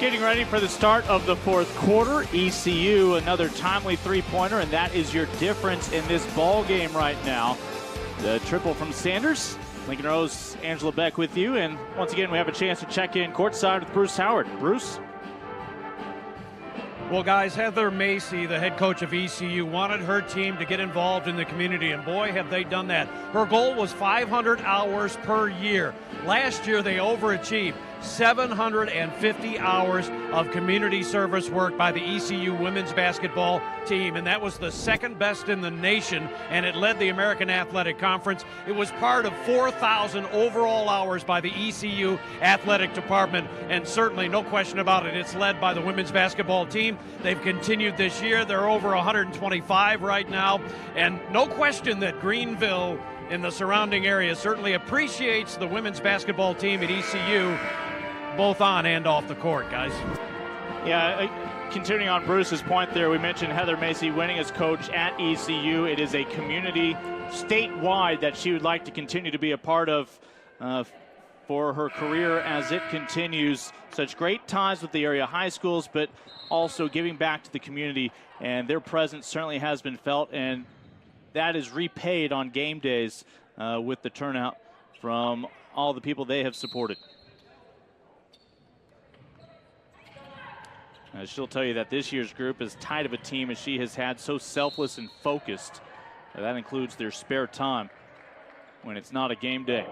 Getting ready for the start of the fourth quarter. ECU, another timely three-pointer, and that is your difference in this ball game right now. The triple from Sanders. Lincoln Rose, Angela Beck with you, and once again we have a chance to check in courtside with Bruce Howard. Bruce? Well, guys, Heather Macy, the head coach of ECU, wanted her team to get involved in the community, and boy, have they done that. Her goal was 500 hours per year. Last year, they overachieved. 750 hours of community service work by the ECU women's basketball team, and that was the second best in the nation, and it led the American Athletic Conference. It was part of 4,000 overall hours by the ECU athletic department, and certainly no question about it, it's led by the women's basketball team. They've continued this year. They're over 125 right now, and no question that Greenville in the surrounding area certainly appreciates the women's basketball team at ECU, both on and off the court, guys. Yeah, continuing on Bruce's point there, we mentioned Heather Macy winning as coach at ECU. It is a community statewide that she would like to continue to be a part of for her career as it continues. Such great ties with the area high schools, but also giving back to the community, and their presence certainly has been felt, and that is repaid on game days with the turnout from all the people they have supported. She'll tell you that this year's group is tight of a team as she has had, so selfless and focused. That includes their spare time when it's not a game day.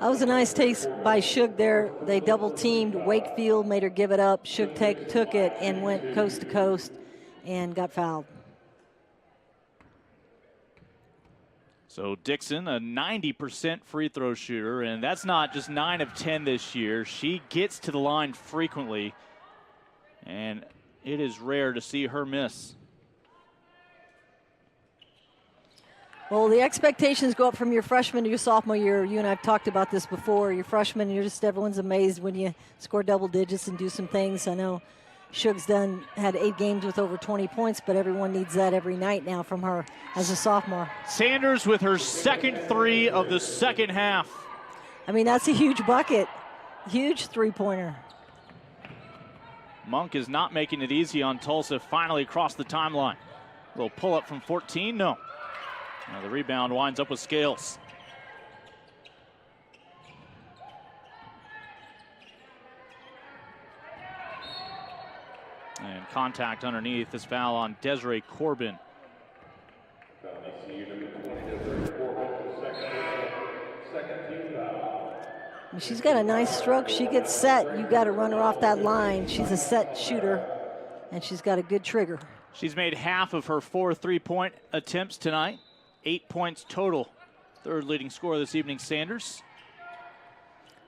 That was a nice taste by Shug there. They double-teamed Wakefield, made her give it up. Shug took it and went coast to coast and got fouled. So Dixon, a 90% free throw shooter, and that's not just 9 of 10 this year. She gets to the line frequently, and it is rare to see her miss. Well, the expectations go up from your freshman to your sophomore year. You and I have talked about this before. Your freshman, everyone's amazed when you score double digits and do some things. I know Shug's had 8 games with over 20 points, but everyone needs that every night now from her as a sophomore. Sanders with her second three of the second half. I mean, that's a huge bucket. Huge three-pointer. Monk is not making it easy on Tulsa. Finally across the timeline. A little pull up from 14, no. Now the rebound winds up with Scales. And contact underneath. This foul on Desiree Corbin. She's got a nice stroke. She gets set. You got to run her off that line. She's a set shooter, and she's got a good trigger. She's made half of her 4 3-point attempts tonight. 8 points total. Third leading scorer this evening, Sanders.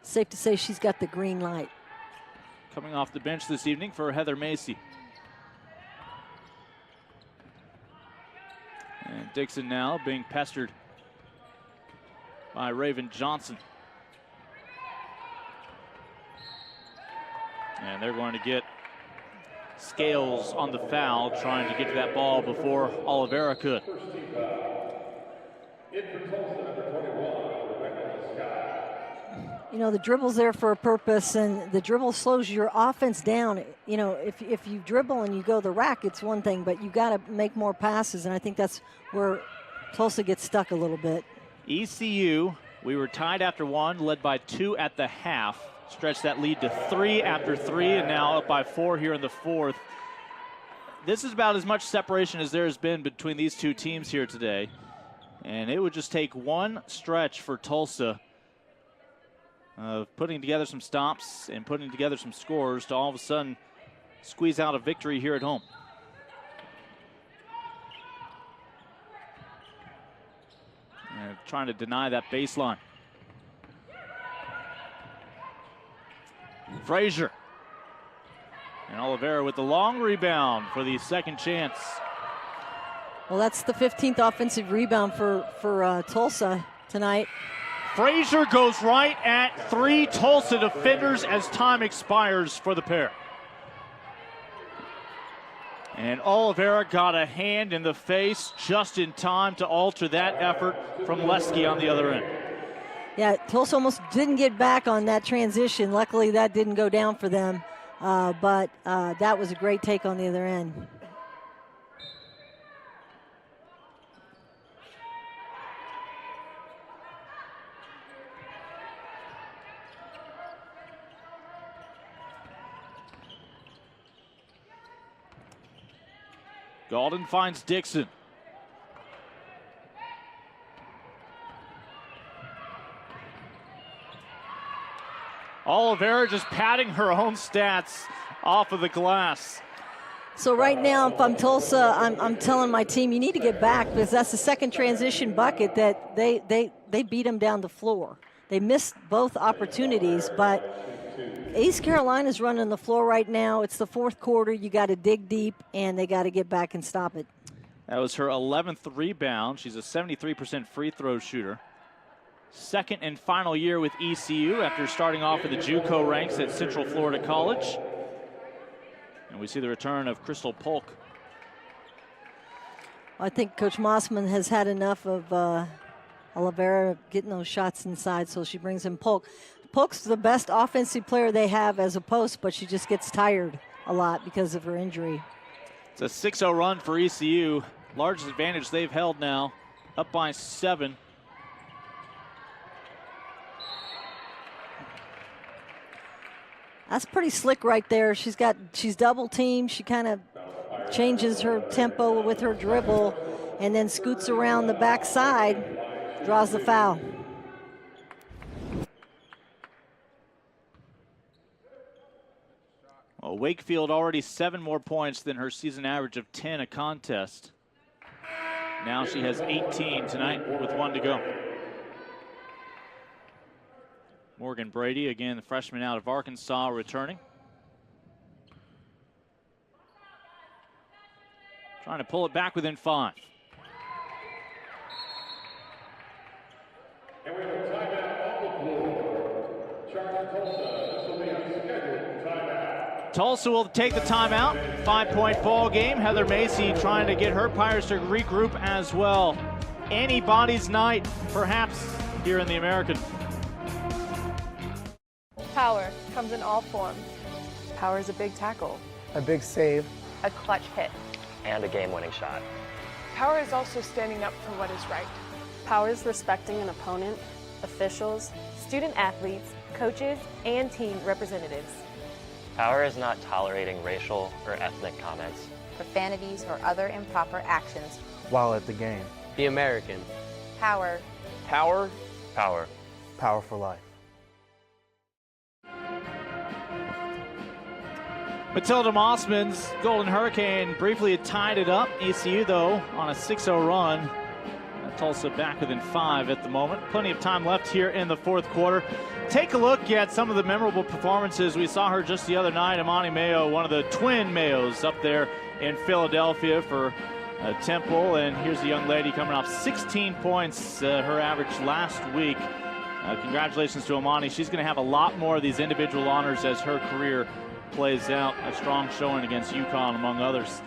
Safe to say she's got the green light. Coming off the bench this evening for Heather Macy. And Dixon now being pestered by Raven Johnson. And they're going to get Scales on the foul, trying to get to that ball before Oliveira could. You know, the dribble's there for a purpose, and the dribble slows your offense down. You know, if you dribble and you go the rack, it's one thing, but you got to make more passes, and I think that's where Tulsa gets stuck a little bit. ECU, we were tied after 1, led by 2 at the half. Stretched that lead to 3 after 3, and now up by 4 here in the 4th. This is about as much separation as there has been between these two teams here today. And it would just take one stretch for Tulsa of putting together some stops and putting together some scores to all of a sudden squeeze out a victory here at home. And trying to deny that baseline. Frazier. And Oliveira with the long rebound for the second chance. Well, that's the 15th offensive rebound for Tulsa tonight. Frazier goes right at 3 Tulsa defenders as time expires for the pair. And Oliveira got a hand in the face just in time to alter that effort from Lesky on the other end. Yeah, Tulsa almost didn't get back on that transition. Luckily, that didn't go down for them. But that was a great take on the other end. Gaulden finds Dixon. Oliveira just patting her own stats off of the glass. So right now, if I'm Tulsa, I'm telling my team, you need to get back, because that's the second transition bucket that they beat them down the floor. They missed both opportunities, but East Carolina's running the floor right now. It's the 4th quarter. You got to dig deep, and they got to get back and stop it. That was her 11th rebound. She's a 73% free throw shooter. Second and final year with ECU after starting off with the JUCO ranks at Central Florida College. And we see the return of Crystal Polk. I think Coach Mossman has had enough of Oliveira getting those shots inside, so she brings in Polk. Polk's the best offensive player they have as a post, but she just gets tired a lot because of her injury. It's a 6-0 run for ECU. Largest advantage they've held now, up by 7. That's pretty slick right there. She's double teamed. She kind of changes her tempo with her dribble and then scoots around the backside, draws the foul. Well, Wakefield already 7 more points than her season average of 10 a contest. Now she has 18 tonight with 1 to go. Morgan Brady, again, the freshman out of Arkansas, returning. Trying to pull it back within 5. And we have a timeout on the floor. Charge Tulsa. This will be a scheduled timeout. Tulsa will take the timeout. 5-point ball game. Heather Macy trying to get her Pirates to regroup as well. Anybody's night, perhaps, here in the American. Power comes in all forms. Power is a big tackle, a big save, a clutch hit. And a game-winning shot. Power is also standing up for what is right. Power is respecting an opponent, officials, Student athletes, coaches, and team representatives. Power is not tolerating racial or ethnic comments. Profanities or other improper actions. While at the game. The American. Power. Power. Power. Power for life. Matilda Mossman's Golden Hurricane briefly had tied it up. ECU, though, on a 6-0 run. Tulsa back within 5 at the moment. Plenty of time left here in the fourth quarter. Take a look at some of the memorable performances. We saw her just the other night, Imani Mayo, one of the twin Mayos up there in Philadelphia for Temple. And here's a young lady coming off 16 points, her average last week. Congratulations to Imani. She's going to have a lot more of these individual honors as her career plays out. A strong showing against UConn, among others,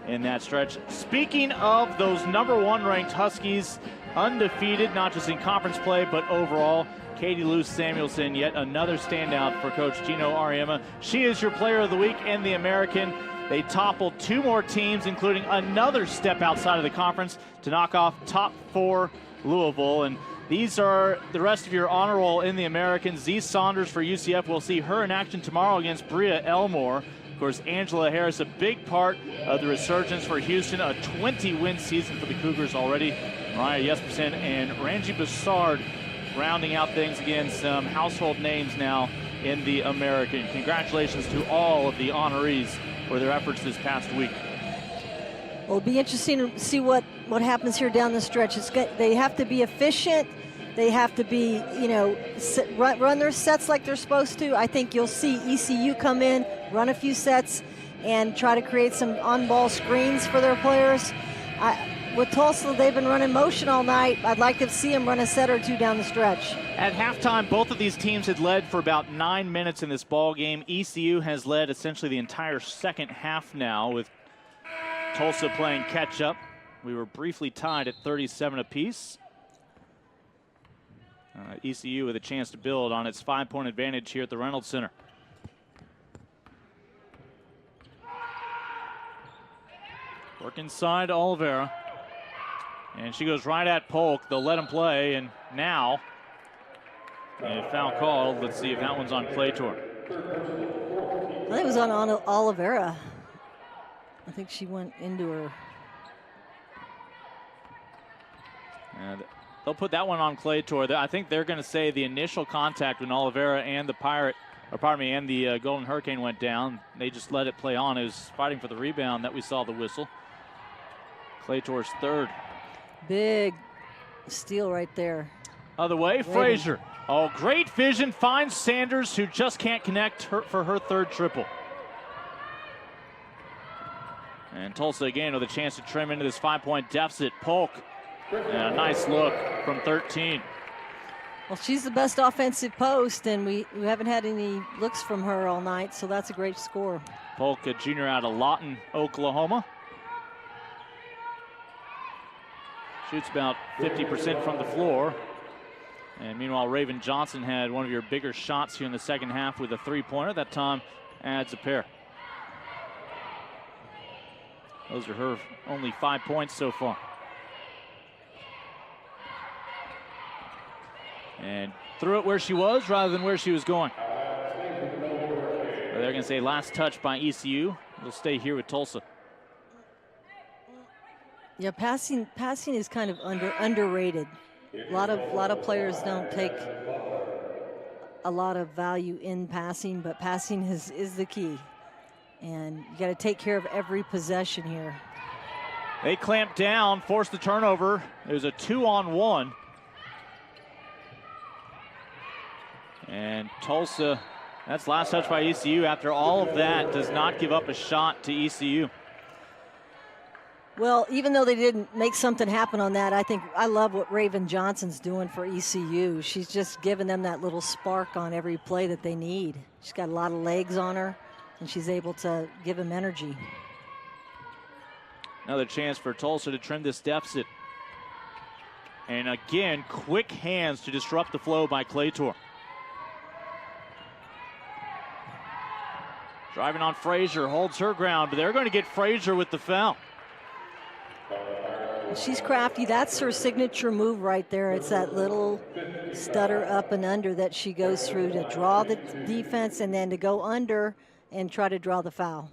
in that stretch. Speaking of those #1 ranked Huskies, undefeated, not just in conference play, but overall, Katie Lou Samuelson, yet another standout for Coach Gino Ariema. She is your player of the week in the American. They toppled 2 more teams, including another step outside of the conference to knock off top 4 Louisville. And these are the rest of your honor roll in the American. Z Saunders for UCF. We'll see her in action tomorrow against Bria Elmore. Of course, Angela Harris, a big part of the resurgence for Houston. A 20-win season for the Cougars already. Mariah Jespersen and Ranji Bassard rounding out things again. Some household names now in the American. Congratulations to all of the honorees for their efforts this past week. Well, it'll be interesting to see what happens here down the stretch. They have to be efficient. They have to be, run their sets like they're supposed to. I think you'll see ECU come in, run a few sets, and try to create some on-ball screens for their players. With Tulsa, they've been running motion all night. I'd like to see them run a set or 2 down the stretch. At halftime, both of these teams had led for about 9 minutes in this ball game. ECU has led essentially the entire second half now, with Tulsa playing catch-up. We were briefly tied at 37 apiece. ECU with a chance to build on its 5-point advantage here at the Reynolds Center. Work inside Oliveira. And she goes right at Polk. They'll let him play, and now a foul called. Let's see if that one's on Claytor. I think it was on Oliveira. I think she went into her. And they'll put that one on Claytor. I think they're going to say the initial contact when Oliveira and the Golden Hurricane went down, they just let it play on. It was fighting for the rebound that we saw the whistle. Claytor's third. Big steal right there. Other way, Frazier. Oh, great vision. Finds Sanders, who just can't connect for her third triple. And Tulsa again with a chance to trim into this 5-point deficit. Polk, and a nice look from 13. Well, she's the best offensive post, and we haven't had any looks from her all night, so that's a great score. Polk, a junior out of Lawton, Oklahoma. Shoots about 50% from the floor. And meanwhile, Raven Johnson had one of your bigger shots here in the second half with a 3-pointer. That time adds a pair. Those are her only 5 points so far. And threw it where she was rather than where she was going. They're going to say last touch by ECU. We'll stay here with Tulsa. Yeah, passing is kind of underrated. A lot of players don't take a lot of value in passing, but passing is the key. And you got to take care of every possession here. They clamped down, forced the turnover. It was a 2-on-1. And Tulsa, that's last touch by ECU. After all of that, does not give up a shot to ECU. Well, even though they didn't make something happen on that, I love what Raven Johnson's doing for ECU. She's just giving them that little spark on every play that they need. She's got a lot of legs on her, and she's able to give them energy. Another chance for Tulsa to trim this deficit. And again, quick hands to disrupt the flow by Claytor. Driving on Frazier, holds her ground, but they're going to get Frazier with the foul. She's crafty. That's her signature move right there. It's that little stutter up and under that she goes through to draw the defense and then to go under and try to draw the foul.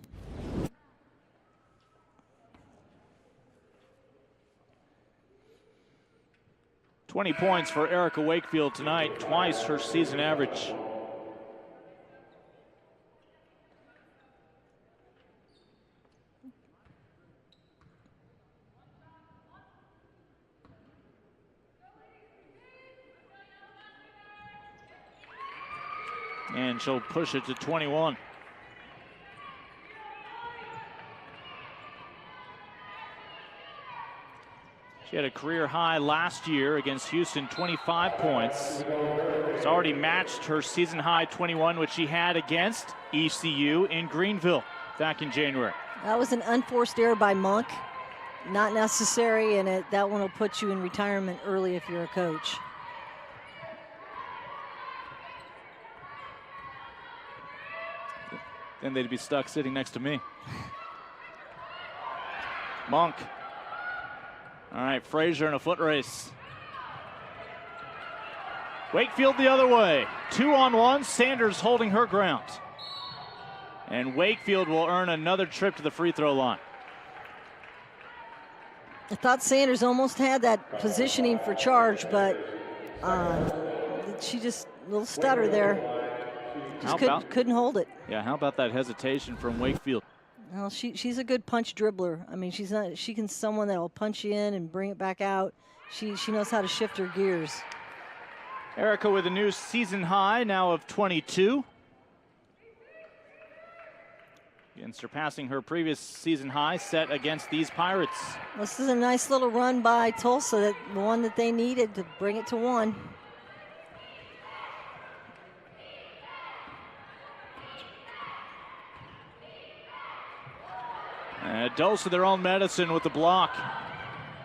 "20 points for Erica Wakefield tonight, twice her season average. And she'll push it to 21. She had a career high last year against Houston, 25 points. It's already matched her season high 21, which she had against ECU in Greenville back in January. That was an unforced error by Monk. Not necessary, and that one will put you in retirement early if you're a coach. Then they'd be stuck sitting next to me. Monk. All right, Frazier in a foot race. Wakefield the other way. 2-on-1, Sanders holding her ground. And Wakefield will earn another trip to the free throw line. I thought Sanders almost had that positioning for charge, but she just, a little stutter there. Just couldn't hold it. Yeah, how about that hesitation from Wakefield? Well, she's a good punch dribbler. I mean, she can someone that will punch you in and bring it back out. She knows how to shift her gears. Erica with a new season high now of 22. And surpassing her previous season high set against these Pirates. This is a nice little run by Tulsa, the one that they needed to bring it to 1. Dose of their own medicine with the block.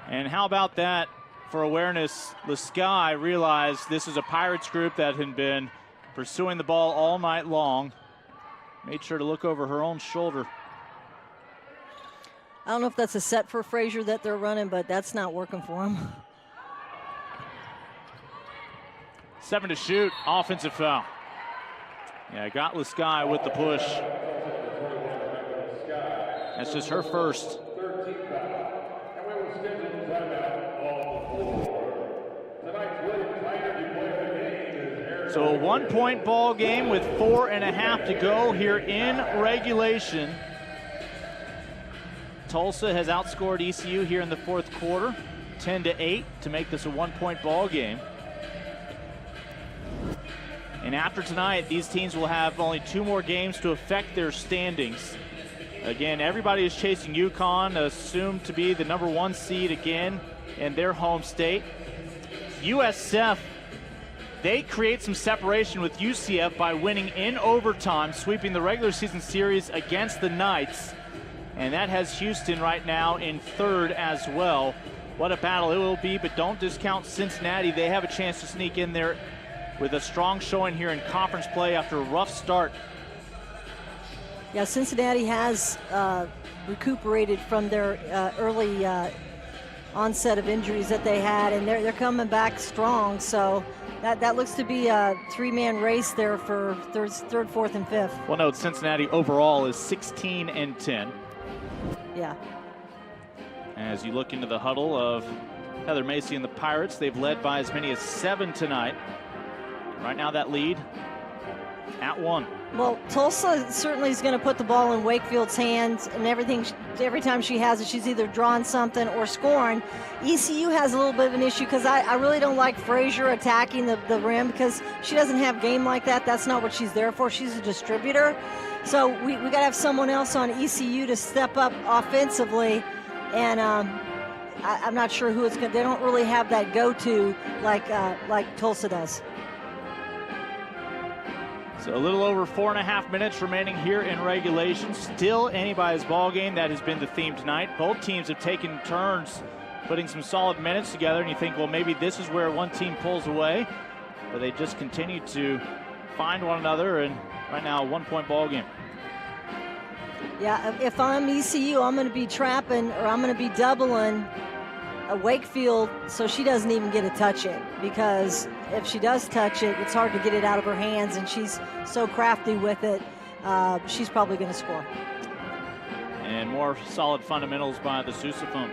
And how about that for awareness? Lasky realized this is a Pirates group that had been pursuing the ball all night long. Made sure to look over her own shoulder. I don't know if that's a set for Frazier that they're running, but that's not working for him. 7 to shoot, offensive foul. Yeah, got Lasky with the push. That's just her first. So a 1-point ball game with 4.5 to go here in regulation. Tulsa has outscored ECU here in the fourth quarter, 10-8 to make this a 1-point ball game. And after tonight, these teams will have only 2 more games to affect their standings. Again, everybody is chasing UConn, assumed to be the #1 seed again in their home state. USF, they create some separation with UCF by winning in overtime, sweeping the regular season series against the Knights. And that has Houston right now in 3rd as well. What a battle it will be, but don't discount Cincinnati. They have a chance to sneak in there with a strong showing here in conference play after a rough start. Yeah, Cincinnati has recuperated from their early onset of injuries that they had, and they're coming back strong. So that looks to be a 3-man race there for third, fourth, and fifth. Well, note Cincinnati overall is 16-10. Yeah. As you look into the huddle of Heather Macy and the Pirates, they've led by as many as 7 tonight. Right now that lead at 1. Well, Tulsa certainly is going to put the ball in Wakefield's hands, and every time she has it, she's either drawing something or scoring. ECU has a little bit of an issue because I really don't like Frazier attacking the rim because she doesn't have game like that. That's not what she's there for. She's a distributor. So we got to have someone else on ECU to step up offensively, and I'm not sure who it's going to. They don't really have that go-to like Tulsa does. So a little over 4.5 minutes remaining here in regulation. Still anybody's ball game. That has been the theme tonight. Both teams have taken turns putting some solid minutes together, and you think, well, maybe this is where one team pulls away. But they just continue to find one another, and right now a 1-point ball game. Yeah, if I'm ECU, I'm going to be trapping or I'm going to be doubling a Wakefield so she doesn't even get to touch it, because if she does touch it, it's hard to get it out of her hands, and she's so crafty with it, she's probably going to score. And more solid fundamentals by the Sousaphone.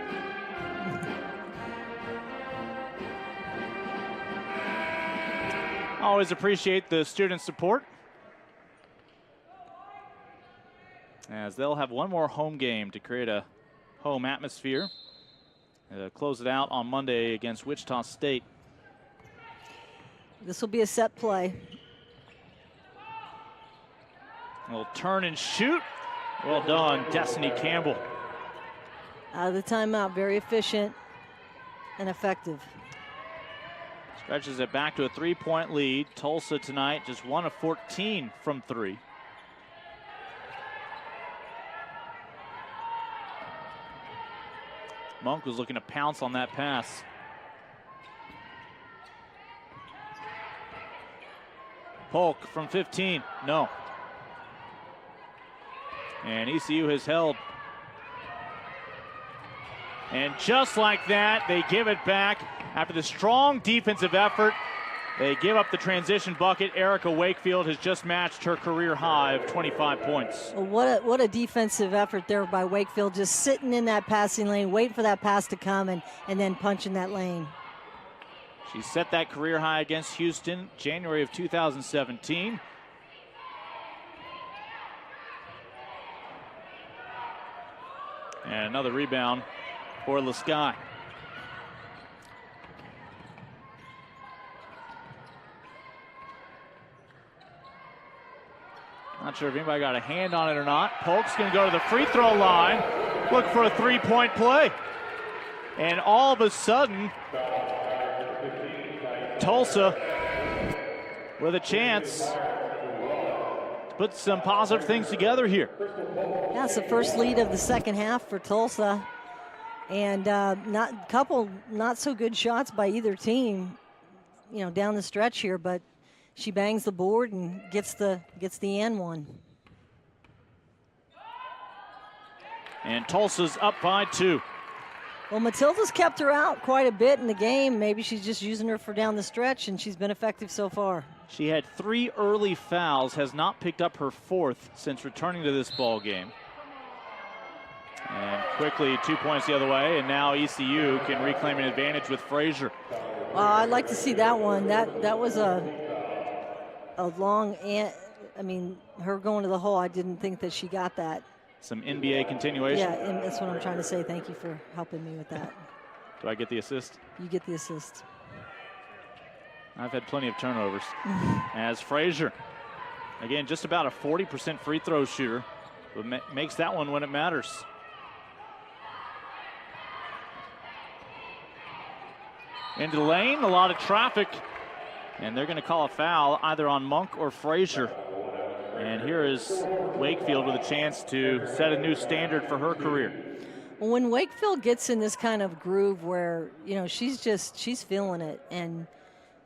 Always appreciate the student support, as they'll have one more home game to create a home atmosphere. Close it out on Monday against Wichita State. This will be a set play. A little turn and shoot. Well done, Destiny Campbell. Out of the timeout, very efficient and effective. Stretches it back to a 3-point lead. Tulsa tonight just 1 of 14 from 3. Monk was looking to pounce on that pass. Polk from 15, no. And ECU has held. And just like that, they give it back. After the strong defensive effort, they give up the transition bucket. Erica Wakefield has just matched her career high of 25 points. Well, what a defensive effort there by Wakefield, just sitting in that passing lane, waiting for that pass to come and then punching that lane. She set that career high against Houston January of 2017. And another rebound for LaSky. Not sure if anybody got a hand on it or not. Polk's going to go to the free throw line, look for a 3-point play. And all of a sudden, Tulsa with a chance to put some positive things together here. Yeah, it's the first lead of the second half for Tulsa. And couple not so good shots by either team, down the stretch here, but she bangs the board and gets the and one. And Tulsa's up by 2. Well, Matilda's kept her out quite a bit in the game. Maybe she's just using her for down the stretch, and she's been effective so far. She had 3 early fouls, has not picked up her 4th since returning to this ball game. And quickly 2 points the other way, and now ECU can reclaim an advantage with Frazier. I'd like to see that one. That was a long, her going to the hole, I didn't think that she got that. Some NBA continuation. Yeah, and that's what I'm trying to say. Thank you for helping me with that. Do I get the assist? You get the assist. I've had plenty of turnovers. As Frazier, again, just about a 40% free throw shooter, but makes that one when it matters. Into the lane, a lot of traffic, and they're going to call a foul either on Monk or Frazier. And here is Wakefield with a chance to set a new standard for her career. Well, when Wakefield gets in this kind of groove where, she's feeling it, and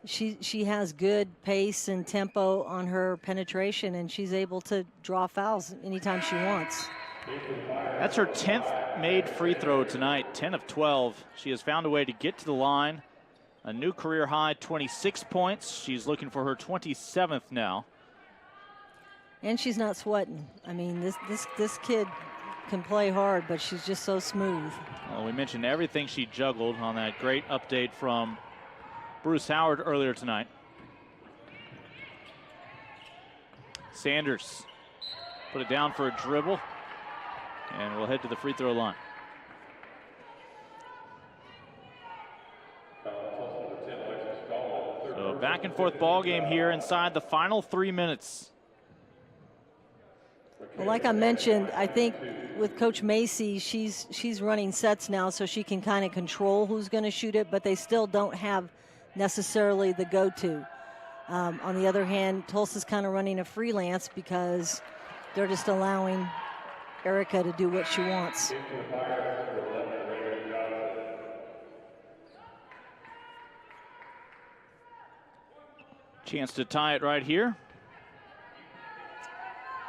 she has good pace and tempo on her penetration, and she's able to draw fouls anytime she wants. That's her 10th made free throw tonight, 10 of 12. She has found a way to get to the line. A new career high, 26 points. She's looking for her 27th now. And she's not sweating. I mean, this kid can play hard, but she's just so smooth. Well, we mentioned everything she juggled on that great update from Bruce Howard earlier tonight. Sanders put it down for a dribble, and we'll head to the free throw line. So back and forth ball game here inside the final 3 minutes. Well, like I mentioned, I think with Coach Macy, she's running sets now, so she can kind of control who's going to shoot it, but they still don't have necessarily the go-to. On the other hand, Tulsa's kind of running a freelance because they're just allowing Erica to do what she wants. Chance to tie it right here.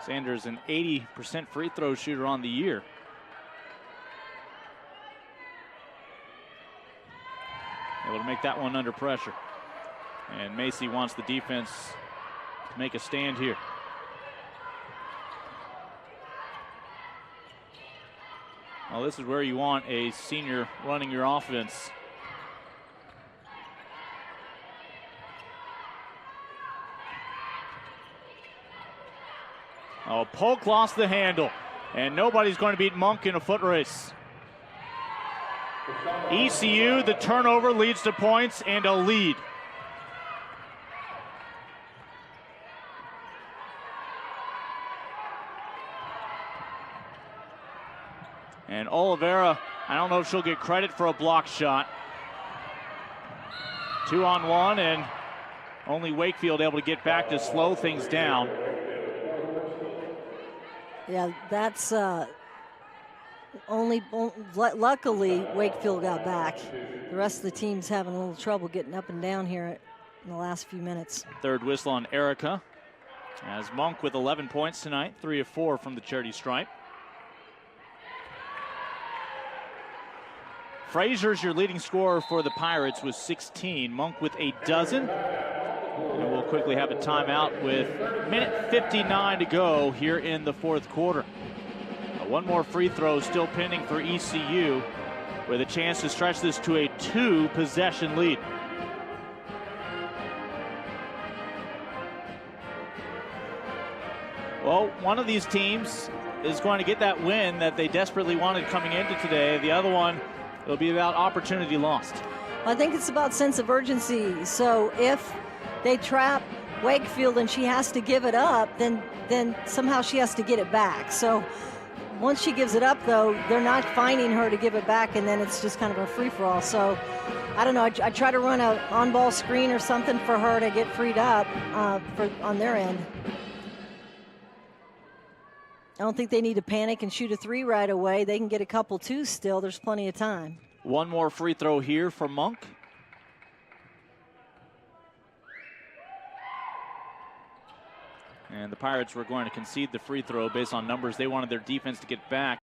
Sanders, an 80% free throw shooter on the year. Able to make that one under pressure. And Macy wants the defense to make a stand here. Well, this is where you want a senior running your offense. Oh, Polk lost the handle, and nobody's going to beat Monk in a foot race. ECU, the turnover leads to points and a lead. And Oliveira, I don't know if she'll get credit for a block shot. 2-on-1, and only Wakefield able to get back to slow things down. Yeah, that's luckily Wakefield got back. The rest of the team's having a little trouble getting up and down here in the last few minutes. Third whistle on Erica, as Monk with 11 points tonight, 3 of 4 from the charity stripe. Frazier's your leading scorer for the Pirates with 16. Monk with a dozen. And we'll quickly have a timeout with minute 59 to go here in the fourth quarter. One more free throw still pending for ECU, with a chance to stretch this to a 2-possession lead. Well, one of these teams is going to get that win that they desperately wanted coming into today. The other one, it'll be about opportunity lost. I think it's about sense of urgency. So if they trap Wakefield and she has to give it up, then somehow she has to get it back. So once she gives it up, though, they're not finding her to give it back, and then it's just kind of a free-for-all. So I don't know. I try to run an on-ball screen or something for her to get freed up on their end. I don't think they need to panic and shoot a 3 right away. They can get a couple 2s still. There's plenty of time. One more free throw here for Monk. And the Pirates were going to concede the free throw based on numbers. They wanted their defense to get back.